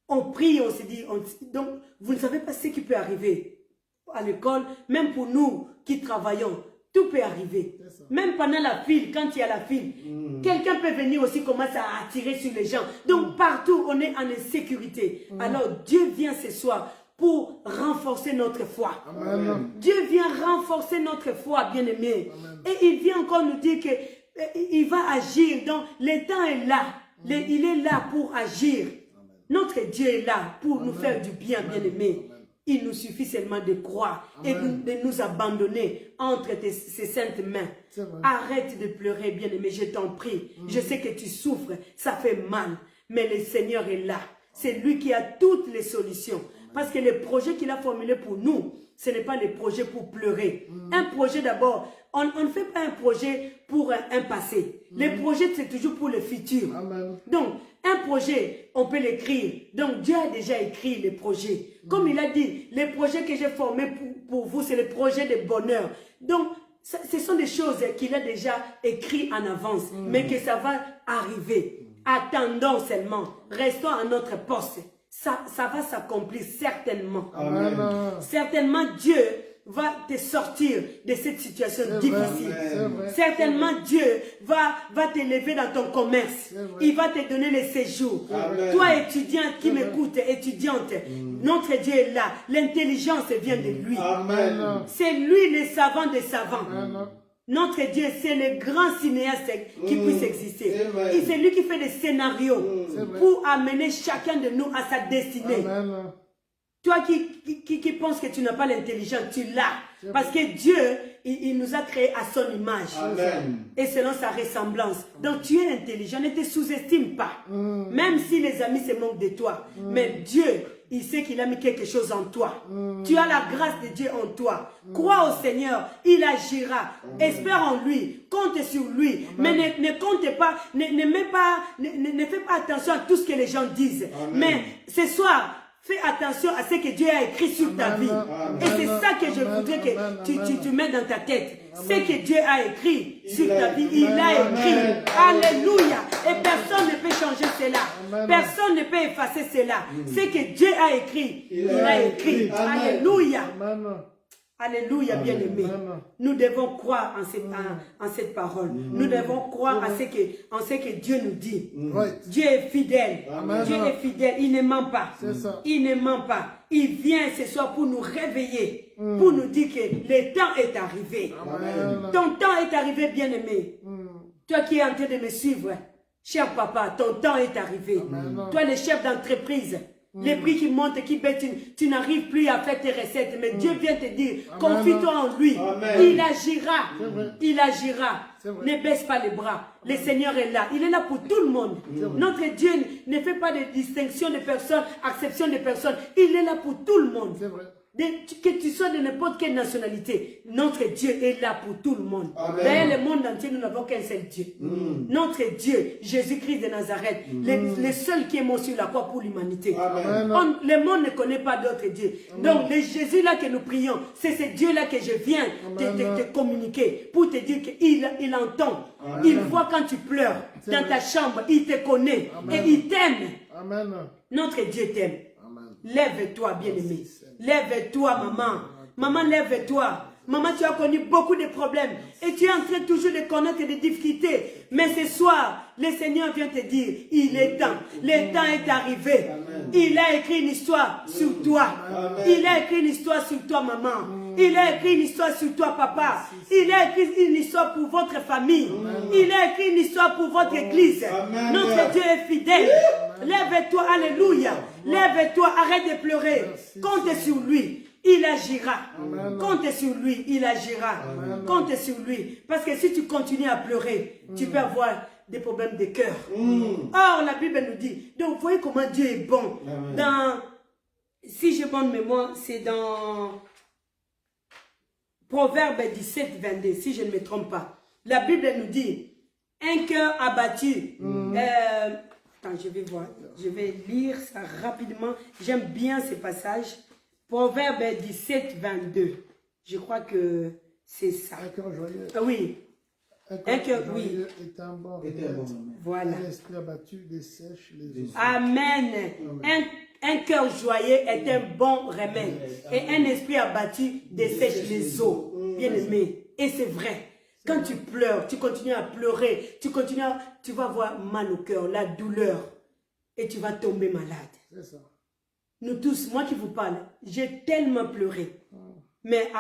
on prie, on se dit... donc, vous ne savez pas ce qui peut arriver à l'école. Même pour nous qui travaillons, tout peut arriver. Même pendant la file, quand il y a la file, quelqu'un peut venir aussi commencer à attirer sur les gens. Donc partout, on est en insécurité. Alors Dieu vient ce soir pour renforcer notre foi. Amen. Dieu vient renforcer notre foi, bien-aimé. Et il vient encore nous dire qu'il va agir. Donc le temps est là. Il est là pour agir. Notre Dieu est là pour nous faire du bien, bien-aimé. Il nous suffit seulement de croire et de nous abandonner entre ces saintes mains. Arrête de pleurer, bien-aimé, je t'en prie. Je sais que tu souffres, ça fait mal. Mais le Seigneur est là. C'est lui qui a toutes les solutions. Parce que le projet qu'il a formulé pour nous, ce n'est pas le projet pour pleurer. Un projet d'abord, on ne fait pas un projet pour un passé. Le projet, c'est toujours pour le futur. Donc, un projet, on peut l'écrire. Donc, Dieu a déjà écrit les projets. Comme il a dit, les projets que j'ai formés pour vous, c'est les projets de bonheur. Donc, ce sont des choses qu'il a déjà écrites en avance, mais que ça va arriver. Attendons seulement. Restons à notre poste. Ça va s'accomplir certainement. Amen. Certainement, Dieu va te sortir de cette situation difficile. Certainement, Dieu va t'élever dans ton commerce. Il va te donner les séjours. Amen. Toi, étudiant qui m'écoute, étudiante, notre Dieu est là. L'intelligence vient de lui. C'est lui le savant des savants. Amen. Notre Dieu, c'est le grand cinéaste qui puisse exister. Et c'est lui qui fait des scénarios pour amener chacun de nous à sa destinée. Amen. Toi qui penses que tu n'as pas l'intelligence, tu l'as. Parce que Dieu, il nous a créés à son image. Amen. Et selon sa ressemblance. Donc tu es intelligent, ne te sous-estime pas. Même si les amis se moquent de toi. Mais Dieu, il sait qu'il a mis quelque chose en toi. Tu as la grâce de Dieu en toi. Crois au Seigneur, il agira. Espère en lui, compte sur lui. Mais ne compte pas, ne fais pas attention à tout ce que les gens disent. Mais ce soir, fais attention à ce que Dieu a écrit sur ta vie. Et c'est ça que je voudrais que tu mets dans ta tête. Ce que Dieu a écrit sur ta vie, il a écrit. Alléluia. Et personne ne peut changer cela. Personne ne peut effacer cela. Ce que Dieu a écrit, il a écrit. Alléluia. Alléluia, bien-aimé. Nous devons croire en cette parole. Nous devons croire en ce que Dieu nous dit. Dieu est fidèle. Dieu est fidèle. Il ne ment pas. Il ne ment pas. Il vient ce soir pour nous réveiller, pour nous dire que le temps est arrivé. Ton temps est arrivé, bien-aimé. Toi qui es en train de me suivre, cher papa, ton temps est arrivé. Toi, le chef d'entreprise, les prix qui montent, qui baissent, tu n'arrives plus à faire tes recettes. Mais Dieu vient te dire, confie-toi en lui. Il agira. Il agira. Ne baisse pas les bras. Le Seigneur est là. Il est là pour tout le monde. Notre Dieu ne fait pas de distinction de personnes, exception de personnes. Il est là pour tout le monde. C'est vrai. Que tu sois de n'importe quelle nationalité, notre Dieu est là pour tout le monde. Dans le monde entier, nous n'avons qu'un seul Dieu. Notre Dieu, Jésus-Christ de Nazareth, le seul qui est mort sur la croix pour l'humanité. Le monde ne connaît pas d'autre Dieu. Donc, le Jésus-là que nous prions, c'est ce Dieu-là que je viens te communiquer pour te dire qu'il entend. Il voit quand tu pleures dans ta chambre, il te connaît et il t'aime. Notre Dieu t'aime. Lève-toi, bien-aimé. Lève-toi, maman. Maman, lève-toi. Maman, tu as connu beaucoup de problèmes. Et tu es en train toujours de connaître des difficultés. Mais ce soir, le Seigneur vient te dire, il est temps. Le temps est arrivé. Il a écrit une histoire sur toi. Il a écrit une histoire sur toi, maman. Il a écrit une histoire sur toi, papa. Il a écrit une histoire pour votre famille. Il a écrit une histoire pour votre église. Notre Dieu est fidèle. Lève-toi, alléluia. Lève-toi, arrête de pleurer. Compte sur lui. Il agira. Compte sur lui, il agira. Compte sur lui. Parce que si tu continues à pleurer, tu peux avoir des problèmes de cœur. Or, la Bible nous dit. Donc, vous voyez comment Dieu est bon. Si j'ai bonne mémoire, c'est dans Proverbe 17, 22, si je ne me trompe pas. La Bible nous dit, un cœur abattu. Attends, je vais voir. Je vais lire ça rapidement. J'aime bien ce passage. Proverbe 17, 22. Je crois que c'est ça. Un cœur joyeux. Oui. Un cœur, oui. Est un bon. Voilà. Un esprit abattu dessèche les os. Amen. Un cœur joyeux est un bon remède. Et un esprit abattu dessèche les os. Bien aimé. Et c'est vrai. Quand tu pleures, tu continues à pleurer, tu vas avoir mal au cœur, la douleur. Et tu vas tomber malade. C'est ça. Nous tous, moi qui vous parle, j'ai tellement pleuré. Mais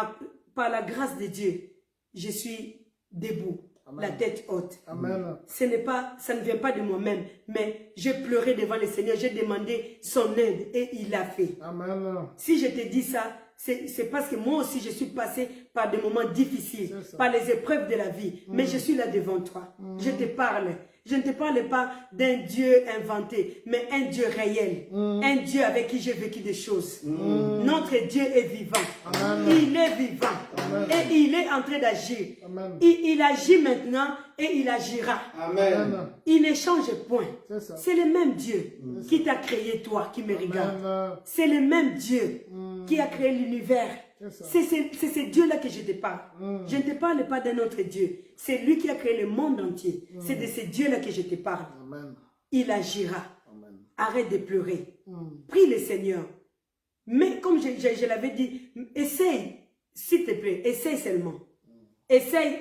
par la grâce de Dieu, je suis debout, la tête haute. Amen. Ça ne vient pas de moi-même, mais j'ai pleuré devant le Seigneur, j'ai demandé son aide et il l'a fait. Amen. Si je te dis ça, c'est parce que moi aussi je suis passé par des moments difficiles, par les épreuves de la vie. Mais je suis là devant toi. Je te parle. Je ne te parle pas d'un Dieu inventé, mais un Dieu réel. Un Dieu avec qui j'ai vécu des choses. Notre Dieu est vivant. Il est vivant. Et il est en train d'agir. Il agit maintenant et il agira. Amen. Il ne change point. Ça. C'est le même Dieu qui t'a créé toi, qui me regarde. C'est le même Dieu qui a créé l'univers. C'est ce Dieu-là que je te parle. Je ne te parle pas d'un autre Dieu. C'est lui qui a créé le monde entier. C'est de ce Dieu-là que je te parle. Amen. Il agira. Amen. Arrête de pleurer. Prie le Seigneur. Mais comme je l'avais dit, essaye, s'il te plaît, essaye seulement. Essaye,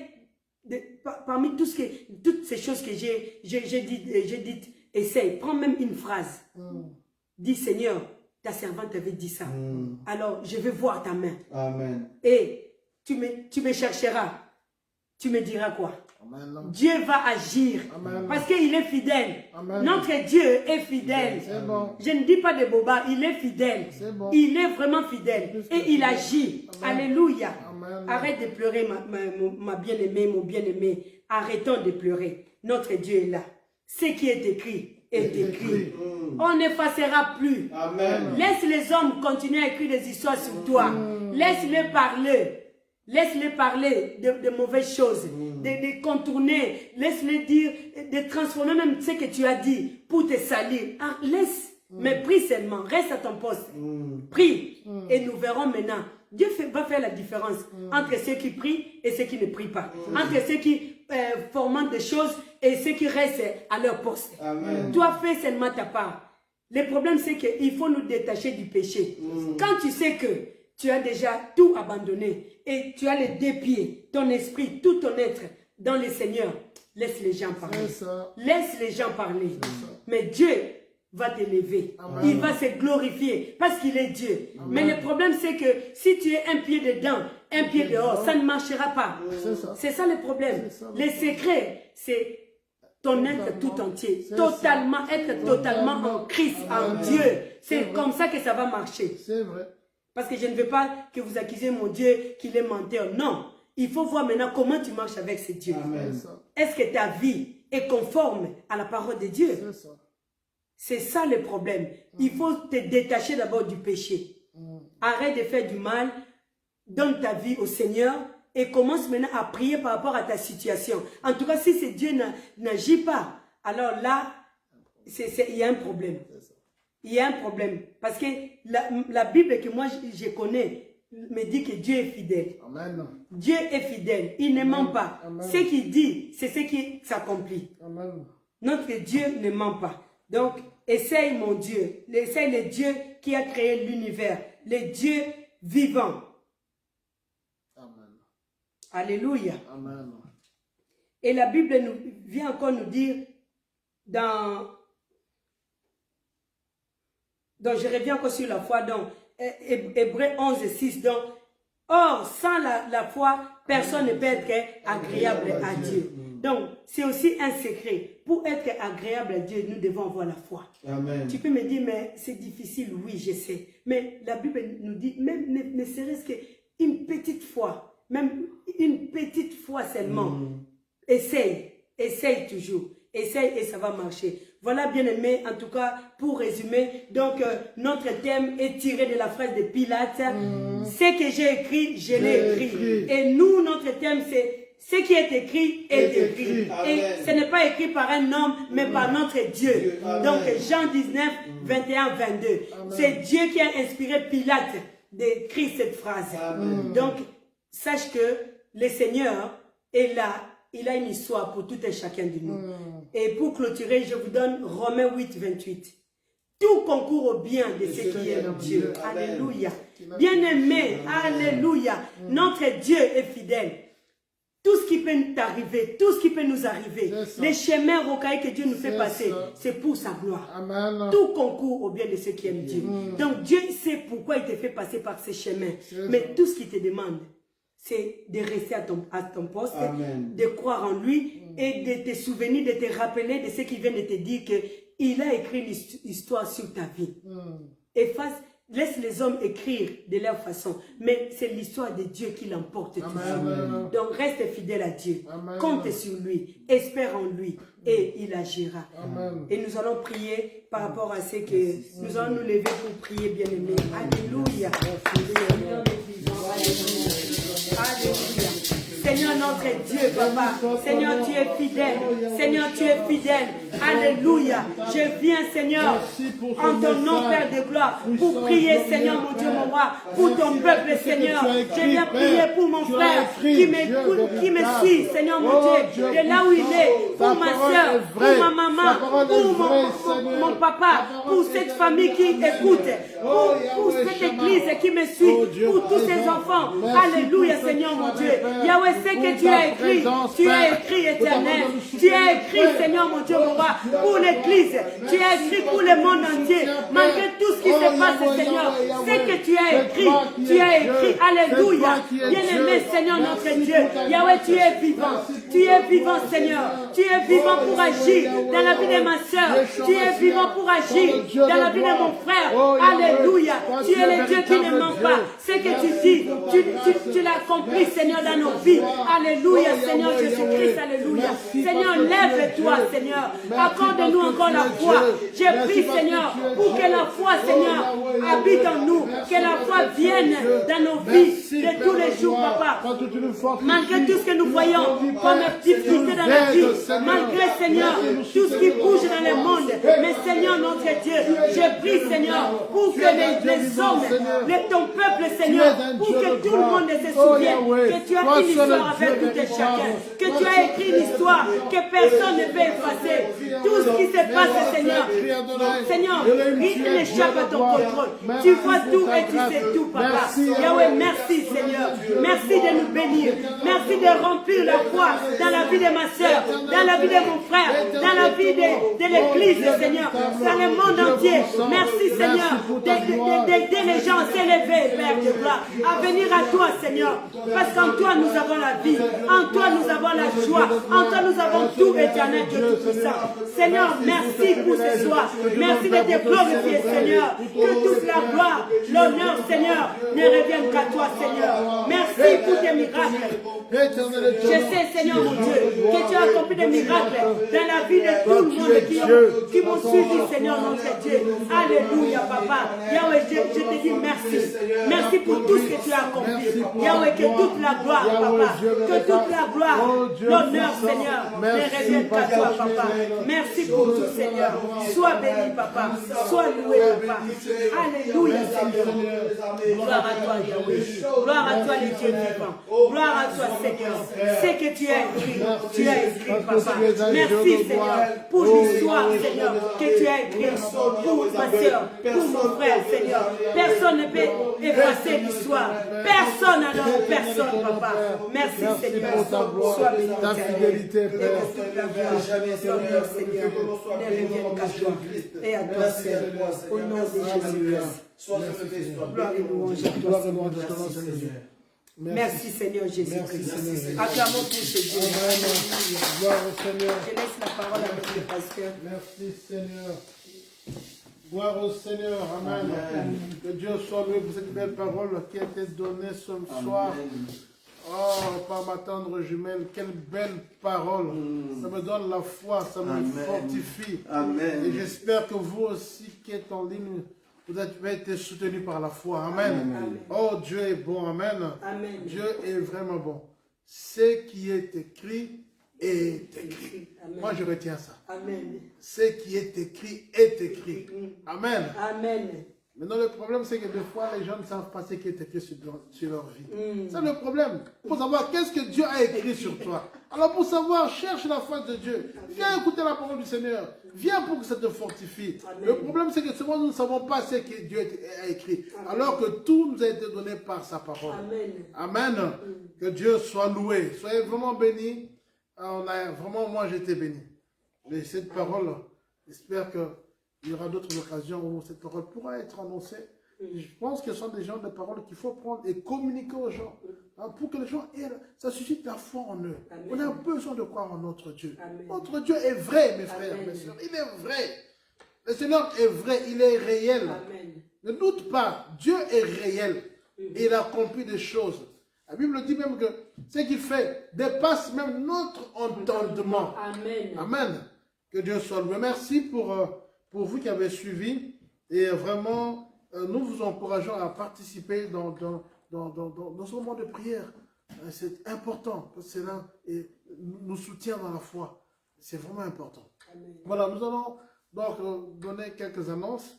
parmi toutes ces choses que j'ai dites, essaye. Prends même une phrase. Dis, Seigneur, ta servante avait dit ça. Alors, je vais voir ta main. Amen. Et tu me chercheras. Tu me diras quoi? Amen. Dieu va agir. Amen. Parce qu'il est fidèle. Amen. Notre Dieu est fidèle. C'est bon. Je ne dis pas de boba, il est fidèle. C'est bon. Il est vraiment fidèle. Et il agit. Amen. Alléluia. Amen. Arrête de pleurer, ma bien-aimée, mon bien-aimé. Arrêtons de pleurer. Notre Dieu est là. Ce qui est écrit est écrit. On n'effacera plus. Amen. Laisse les hommes continuer à écrire des histoires sur toi. Laisse-les parler. Laisse-les parler de mauvaises choses, de contourner. Laisse-les dire, de transformer même ce que tu as dit pour te salir. Ah, laisse. Mais prie seulement. Reste à ton poste. Prie. Et nous verrons maintenant. Dieu va faire la différence entre ceux qui prient et ceux qui ne prient pas. Entre ceux qui fomentent des choses et ceux qui restent à leur poste. Amen. Toi, fais seulement ta part. Le problème, c'est qu'il faut nous détacher du péché. Quand tu sais que tu as déjà tout abandonné et tu as les deux pieds, ton esprit, tout ton être dans le Seigneur, laisse les gens parler. Laisse les gens parler. Mais Dieu va t'élever. Il va se glorifier parce qu'il est Dieu. Amen. Mais le problème, c'est que si tu es un pied dedans, un pied dehors, ça ne marchera pas. C'est ça le problème. Le secret, c'est ton être tout entier. Totalement, être totalement en Christ, en Dieu. C'est comme ça que ça va marcher. C'est vrai. Parce que je ne veux pas que vous accusiez mon Dieu qu'il est menteur. Non. Il faut voir maintenant comment tu marches avec ce Dieu. Est-ce que ta vie est conforme à la parole de Dieu? C'est ça le problème. Il faut te détacher d'abord du péché. Arrête de faire du mal. Donne ta vie au Seigneur et commence maintenant à prier par rapport à ta situation. En tout cas, si ce Dieu n'agit pas, alors là, il y a un problème. Il y a un problème. Parce que la Bible que moi je connais me dit que Dieu est fidèle. Amen. Dieu est fidèle. Il ne ment pas. Amen. Ce qu'il dit, c'est ce qui s'accomplit. Notre Dieu ne ment pas. Donc, essaye mon Dieu. Essaye le Dieu qui a créé l'univers. Le Dieu vivant. Amen. Alléluia. Amen. Et la Bible vient encore nous dire dans je reviens encore sur la foi dans Hébreux 11 et 6. Donc, or, sans la foi, personne ne peut être agréable à Dieu. Donc, c'est aussi un secret. Pour être agréable à Dieu, nous devons avoir la foi. Amen. Tu peux me dire, mais c'est difficile. Oui, je sais. Mais la Bible nous dit, même ne serait-ce qu'une petite foi, même une petite foi seulement. Essaye toujours. Essaye et ça va marcher. Voilà, bien aimé, en tout cas, pour résumer, donc notre thème est tiré de la phrase de Pilate. Ce que j'ai écrit, je l'ai écrit. Et nous, notre thème, c'est ce qui est écrit est écrit. Et ce n'est pas écrit par un homme, mais par notre Dieu. Donc, Jean 19, 21, 22. C'est Dieu qui a inspiré Pilate d'écrire cette phrase. Donc, sache que le Seigneur est là. Il a une histoire pour tout et chacun de nous. Et pour clôturer, je vous donne Romains 8, 28. Tout concourt au bien de ceux qui aiment Dieu. Alléluia. Bien-aimé, alléluia. Notre Dieu est fidèle. Tout ce qui peut t'arriver, tout ce qui peut nous arriver, les chemins rocaillés que Dieu nous fait passer, c'est pour sa gloire. Amen. Tout concourt au bien de ceux qui aiment Dieu. Donc Dieu sait pourquoi il te fait passer par ces chemins. Mais tout ce qu'il te demande, c'est de rester à ton poste, de croire en lui et de te souvenir, de te rappeler de ce qu'il vient de te dire qu'il a écrit l'histoire sur ta vie. Laisse les hommes écrire de leur façon, mais c'est l'histoire de Dieu qui l'emporte toujours. Donc reste fidèle à Dieu, compte sur lui, espère en lui et il agira. Et nous allons prier par rapport à ce que nous allons nous lever pour prier, bien-aimés. Alléluia. Alléluia. Seigneur notre Dieu, Papa. Seigneur, tu es fidèle. Seigneur, tu es fidèle. Alléluia. Je viens, Seigneur, en ton nom, Père de gloire, pour prier, Seigneur, mon Dieu, mon roi, pour ton peuple, Seigneur. Je viens prier pour mon frère qui m'écoute, qui me suit, Seigneur, mon Dieu, de là où il est, pour ma soeur, pour ma maman, pour mon papa, pour cette famille qui écoute, pour cette église qui me suit, pour tous ces enfants. Alléluia, Seigneur, mon Dieu. Yahweh, c'est que tu as écrit éternel. Tu as écrit, Seigneur, mon Dieu, mon roi, pour l'église. Tu as écrit pour le monde entier. Malgré tout ce qui se passe, Seigneur, c'est que tu as écrit. Alléluia. Bien-aimé, Seigneur, notre Dieu. Yahweh, tu es vivant. Tu es vivant, Seigneur. Tu es vivant pour agir dans la vie de ma soeur. Tu es vivant pour agir dans la vie de mon frère. Alléluia. Alléluia. Tu es le Dieu qui ne ment pas. Ce que tu dis, tu l'as accompli, Seigneur, dans nos vies. Alléluia, Seigneur Jésus-Christ, alléluia. Seigneur, lève-toi, Seigneur. Accorde-nous encore la foi. J'ai prie, Seigneur, pour que la foi, Seigneur, habite en nous. Que la foi vienne dans nos vies de tous les jours, Papa. Malgré tout ce que nous voyons comme difficulté dans la vie, malgré, Seigneur, tout ce qui bouge dans le monde. Mais Seigneur, notre Dieu, je prie, Seigneur, pour que les hommes, ton peuple, Seigneur, pour que tout le monde se souvienne que tu as une histoire avec tout et chacun. Que tu as écrit une histoire que personne ne peut effacer. Tout ce qui se passe, Seigneur, Seigneur, rien n'échappe à ton contrôle. Tu vois tout et tu sais tout, Papa. Yahweh, merci, Seigneur. Merci de nous bénir. Merci de remplir la foi dans la vie de ma soeur, dans la vie de mon frère, dans la vie de l'église, Seigneur, dans le monde entier. Merci, Seigneur, d'aider les gens à s'élever, Père de gloire, à venir à toi, Seigneur. Parce qu'en toi, nous avons la vie. En toi, nous avons la joie. En toi, nous avons tout éternel, Dieu Tout-Puissant. Seigneur, merci pour ce soir. Merci de te glorifier, Seigneur. Que toute la gloire, l'honneur, Seigneur, ne revienne qu'à toi, Seigneur. Merci pour tes miracles. Je sais, Seigneur mon Dieu, que tu as accompli des miracles dans la vie de tout le monde qui m'ont suivi, Seigneur notre Dieu. Alléluia, Papa. Yahweh, je te dis merci. Merci pour tout ce que tu as accompli. Yahweh, que toute la gloire, Papa, que toute la gloire, l'honneur, Seigneur, ne revienne qu'à toi, Papa. Merci pour tout, Seigneur. Sois béni, Papa. Sois loué, Papa. Alléluia, Seigneur. Gloire à toi, Yahweh. Gloire à toi, les dieux vivants. Gloire à toi, Seigneur. C'est que tu as écrit, Papa. Merci, Seigneur, pour l'histoire, Seigneur, que tu as écrit pour ma soeur, pour mon frère, Seigneur. Personne ne peut effacer l'histoire. Personne, alors personne, Papa. Merci, Seigneur. Sois béni, ta fidélité, Père. Seigneur, ne revienne qu'à toi. Et à toi, Seigneur. Au nom de Jésus-Christ. Gloire et louange à toi, Seigneur. Merci Seigneur Jésus-Christ. Acclamons pour ce Dieu. Gloire au Seigneur. Je laisse la parole avec le pasteur. Merci Seigneur. Gloire au Seigneur. Amen. Que Dieu soit loué pour cette belle parole qui a été donnée ce soir. Oh, par ma tendre jumelle, quelle belle parole. Ça me donne la foi, ça me fortifie. Amen. Et j'espère que vous aussi qui êtes en ligne, vous avez été soutenus par la foi. Amen. Amen. Oh, Dieu est bon. Amen. Amen. Dieu est vraiment bon. Ce qui est écrit est écrit. Amen. Moi, je retiens ça. Amen. Ce qui est écrit est écrit. Amen. Amen. Maintenant, le problème, c'est que des fois, les gens ne savent pas ce qui est écrit sur leur vie. C'est le problème. Pour savoir qu'est-ce que Dieu a écrit sur toi. Alors, pour savoir, cherche la face de Dieu. Viens écouter la parole du Seigneur. Viens pour que ça te fortifie. Amen. Le problème, c'est que souvent, nous ne savons pas ce que Dieu a écrit. Alors que tout nous a été donné par sa parole. Amen. Amen. Que Dieu soit loué. Soyez vraiment bénis. Moi, j'ai été béni. Mais cette parole, j'espère qu'il y aura d'autres occasions où cette parole pourra être annoncée. Je pense que ce sont des gens de parole qu'il faut prendre et communiquer aux gens. Pour que les gens aient, ça suscite la foi en eux. Amen. On a besoin de croire en notre Dieu. Amen. Notre Dieu est vrai, mes frères, Amen. mes soeurs. Il est vrai. Le Seigneur est vrai, il est réel. Amen. Ne doute pas, Dieu est réel. Et il a accompli des choses. La Bible dit même que ce qu'il fait dépasse même notre entendement. Amen. Amen. Que Dieu soit loué. Merci pour vous qui avez suivi. Et vraiment, nous vous encourageons à participer dans ce moment de prière. C'est important. Parce que cela nous soutient dans la foi. C'est vraiment important. Amen. Voilà, nous allons donc donner quelques annonces.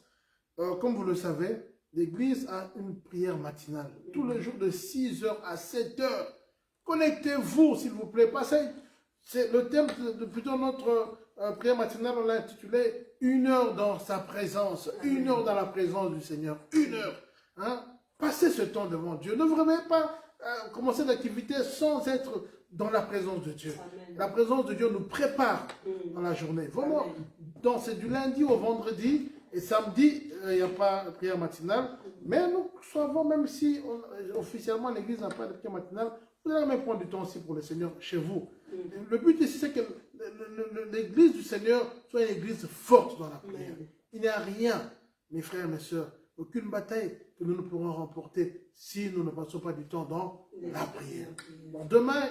Comme vous le savez, l'Église a une prière matinale. Tous les jours de 6h à 7h. Connectez-vous, s'il vous plaît. C'est le thème de plutôt notre prière matinale, on l'a intitulé « 1 heure dans sa présence ». 1 heure dans la présence du Seigneur. 1 heure. Hein? Passez ce temps devant Dieu. Ne vraiment pas commencer l'activité sans être dans la présence de Dieu. Amen. La présence de Dieu nous prépare dans la journée. Vraiment, c'est du lundi au vendredi. Et samedi, il n'y a pas de prière matinale. Mais nous savons, même si officiellement l'Église n'a pas de prière matinale, vous allez même prendre du temps aussi pour le Seigneur chez vous. Le but ici, c'est que l'Église du Seigneur soit une Église forte dans la prière. Il n'y a rien, mes frères et mes sœurs, aucune bataille que nous ne pourrons remporter si nous ne passons pas du temps dans la prière. Bon, demain,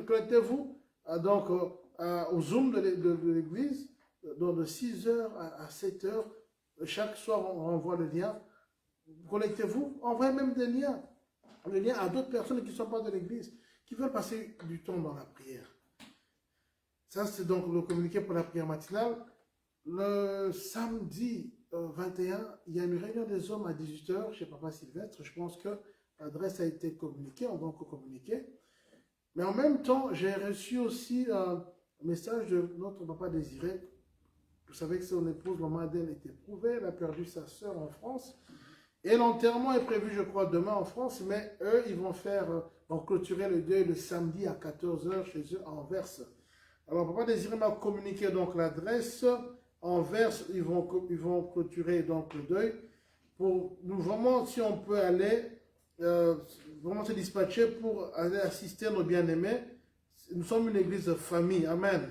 connectez-vous donc au Zoom de l'église, de 6h à 7h. Chaque soir, on renvoie le lien. Connectez-vous, envoyez même des liens. Les liens à d'autres personnes qui ne sont pas de l'église, qui veulent passer du temps dans la prière. Ça, c'est donc le communiqué pour la prière matinale. Le samedi 21, il y a une réunion des hommes à 18h chez Papa Sylvestre. Je pense que l'adresse a été communiquée, on va encore communiquer. Mais en même temps, j'ai reçu aussi un message de notre Papa Désiré. Vous savez que son épouse, maman Adèle, est éprouvée. Elle a perdu sa sœur en France. Et l'enterrement est prévu, je crois, demain en France. Mais eux, ils vont clôturer le deuil le samedi à 14h chez eux à Anvers. Alors, Papa Désiré m'a communiqué donc l'adresse. Anvers, ils vont clôturer donc le deuil. Pour nous, vraiment, si on peut aller, vraiment se dispatcher pour aller assister nos bien-aimés. Nous sommes une église famille, amen.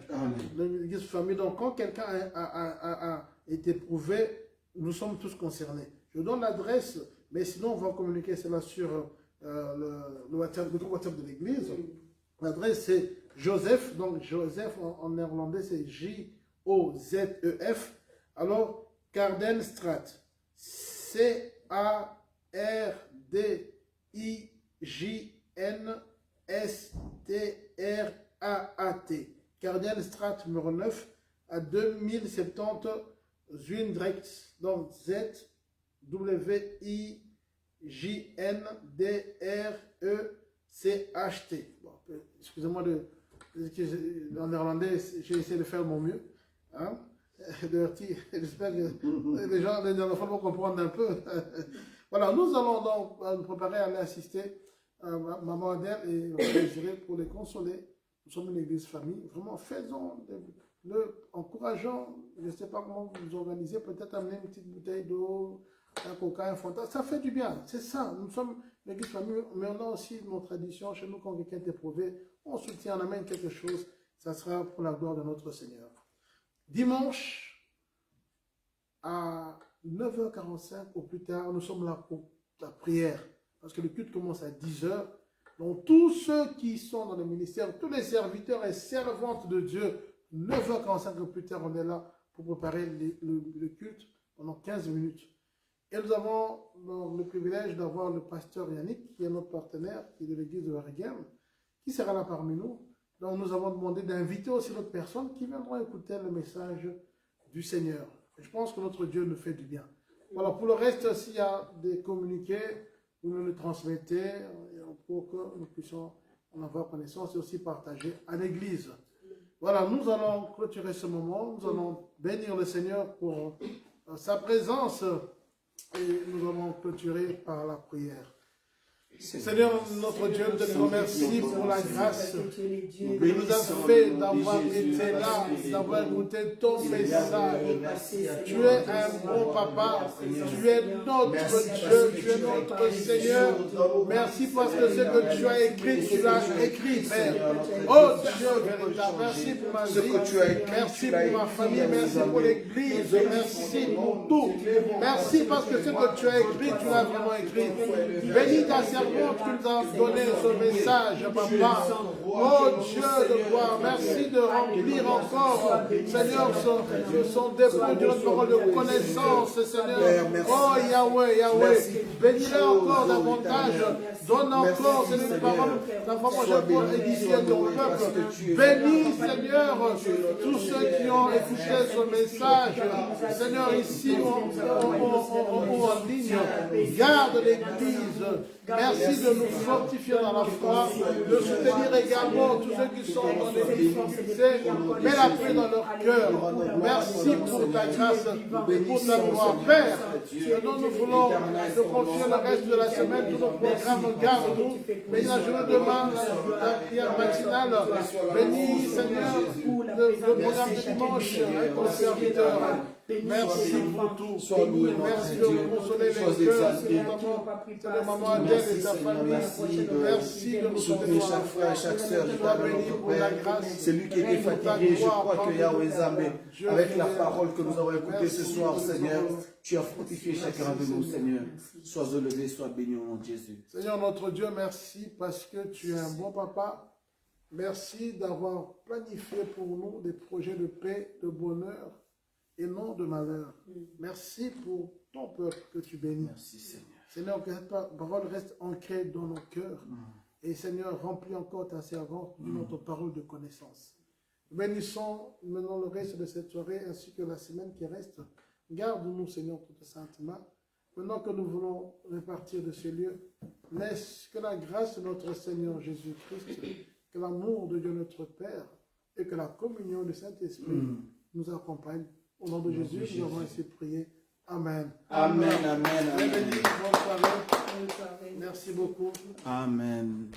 Une église famille, donc quand quelqu'un a été éprouvé, nous sommes tous concernés. Je donne l'adresse, mais sinon on va communiquer cela sur le groupe WhatsApp de l'église. L'adresse c'est Joseph, donc Joseph en néerlandais c'est J-O-Z-E-F. Alors, Cardenstraat, C-A-R-D-I-J-N-S-T-R-A-A-T. Cardenstraat numéro 9 à 2070 Zwijndrecht. Donc Z-W-I-J-N-D-R-E-C-H-T. Bon, excusez-moi en néerlandais, j'ai essayé de faire mon mieux. Hein? J'espère que les enfants vont comprendre un peu. Voilà, nous allons donc nous préparer à aller assister à Maman Adèle et Désiré pour les consoler. Nous sommes une église famille. Vraiment, faisons-le, encourageant. Je ne sais pas comment vous organisez. Peut-être amener une petite bouteille d'eau, un coca, un fanta. Ça fait du bien. C'est ça. Nous sommes une église famille, mais on a aussi nos traditions. Chez nous, quand quelqu'un est éprouvé, on soutient, on amène quelque chose. Ça sera pour la gloire de notre Seigneur. Dimanche, à 9h45 au plus tard, nous sommes là pour la prière. Parce que le culte commence à 10h. Donc tous ceux qui sont dans le ministère, tous les serviteurs et servantes de Dieu, 9h45 au plus tard, on est là pour préparer le culte pendant 15 minutes. Et nous avons le privilège d'avoir le pasteur Yannick, qui est notre partenaire, qui est de l'église de Waregem, qui sera là parmi nous. Donc nous avons demandé d'inviter aussi d'autres personnes qui viendront écouter le message du Seigneur. Et je pense que notre Dieu nous fait du bien. Voilà, pour le reste, s'il y a des communiqués, vous nous les transmettez pour que nous puissions en avoir connaissance et aussi partager à l'église. Voilà, nous allons clôturer ce moment. Nous allons bénir le Seigneur pour sa présence et nous allons clôturer par la prière. Seigneur, notre Dieu, je te remercie pour la grâce que nous as fait d'avoir été là, d'avoir écouté ton message. Tu es un bon papa, tu es notre Dieu, tu es notre Seigneur. Merci parce que ce que tu as écrit, tu l'as écrit, Père. Oh Dieu véritable, merci pour ma vie, merci pour ma famille, merci pour l'église, merci pour tout. Merci parce que ce que tu as écrit, tu l'as vraiment écrit. Bénis ta servante qui nous a donné ce message, papa. Oh Dieu de gloire, merci de remplir encore, Seigneur, son dépôt de notre parole de connaissance, Seigneur. Oh Yahweh, Yahweh, bénis-le encore davantage. Donne encore, Seigneur, une parole d'information pour édifier ton peuple. Bénis, Seigneur, tous ceux qui ont écouté ce message, Seigneur, ici ou en ligne. Garde l'église. Merci de nous fortifier dans la foi, de soutenir également tous ceux qui sont dans les difficultés, mets la paix dans leur cœur. Merci pour ta grâce et pour ta gloire. Père, nous voulons te confier le reste de la semaine, tous nos programmes, garde-nous. Bénis la journée demain, la prière matinale. Bénis, Seigneur, le programme de dimanche avec ton serviteur. Merci pour tout. Sois loué, Merci notre de Dieu. consoler les Sois cœurs, exalté. de maman Adèle et sa famille. Merci de nous Soutenir soutenir. chaque frère et chaque sœur de Sois ta béni notre pour la Père. grâce. Celui qui était fatigué, je crois que Yahweh Zambé, avec la parole que nous avons écoutée ce soir, Seigneur, tu as fortifié chacun de nous, Seigneur. Sois élevé, sois béni au nom de Jésus. Seigneur notre Dieu, merci parce que tu es un bon papa. Merci d'avoir planifié pour nous des projets de paix, de bonheur et non de malheur. Merci pour ton peuple que tu bénis. Merci, Seigneur. Seigneur, que cette parole reste ancrée dans nos cœurs. Et Seigneur, remplis encore ta servante de notre parole de connaissance. Bénissons maintenant le reste de cette soirée ainsi que la semaine qui reste. Garde-nous, Seigneur, tout saintement. Maintenant que nous voulons repartir de ce lieu, laisse que la grâce de notre Seigneur Jésus-Christ, que l'amour de Dieu notre Père et que la communion du Saint-Esprit nous accompagnent. Au nom de Jésus, nous avons ainsi prié. Amen. Amen, amen, Très amen. béni, bonne soirée. Merci beaucoup. Amen.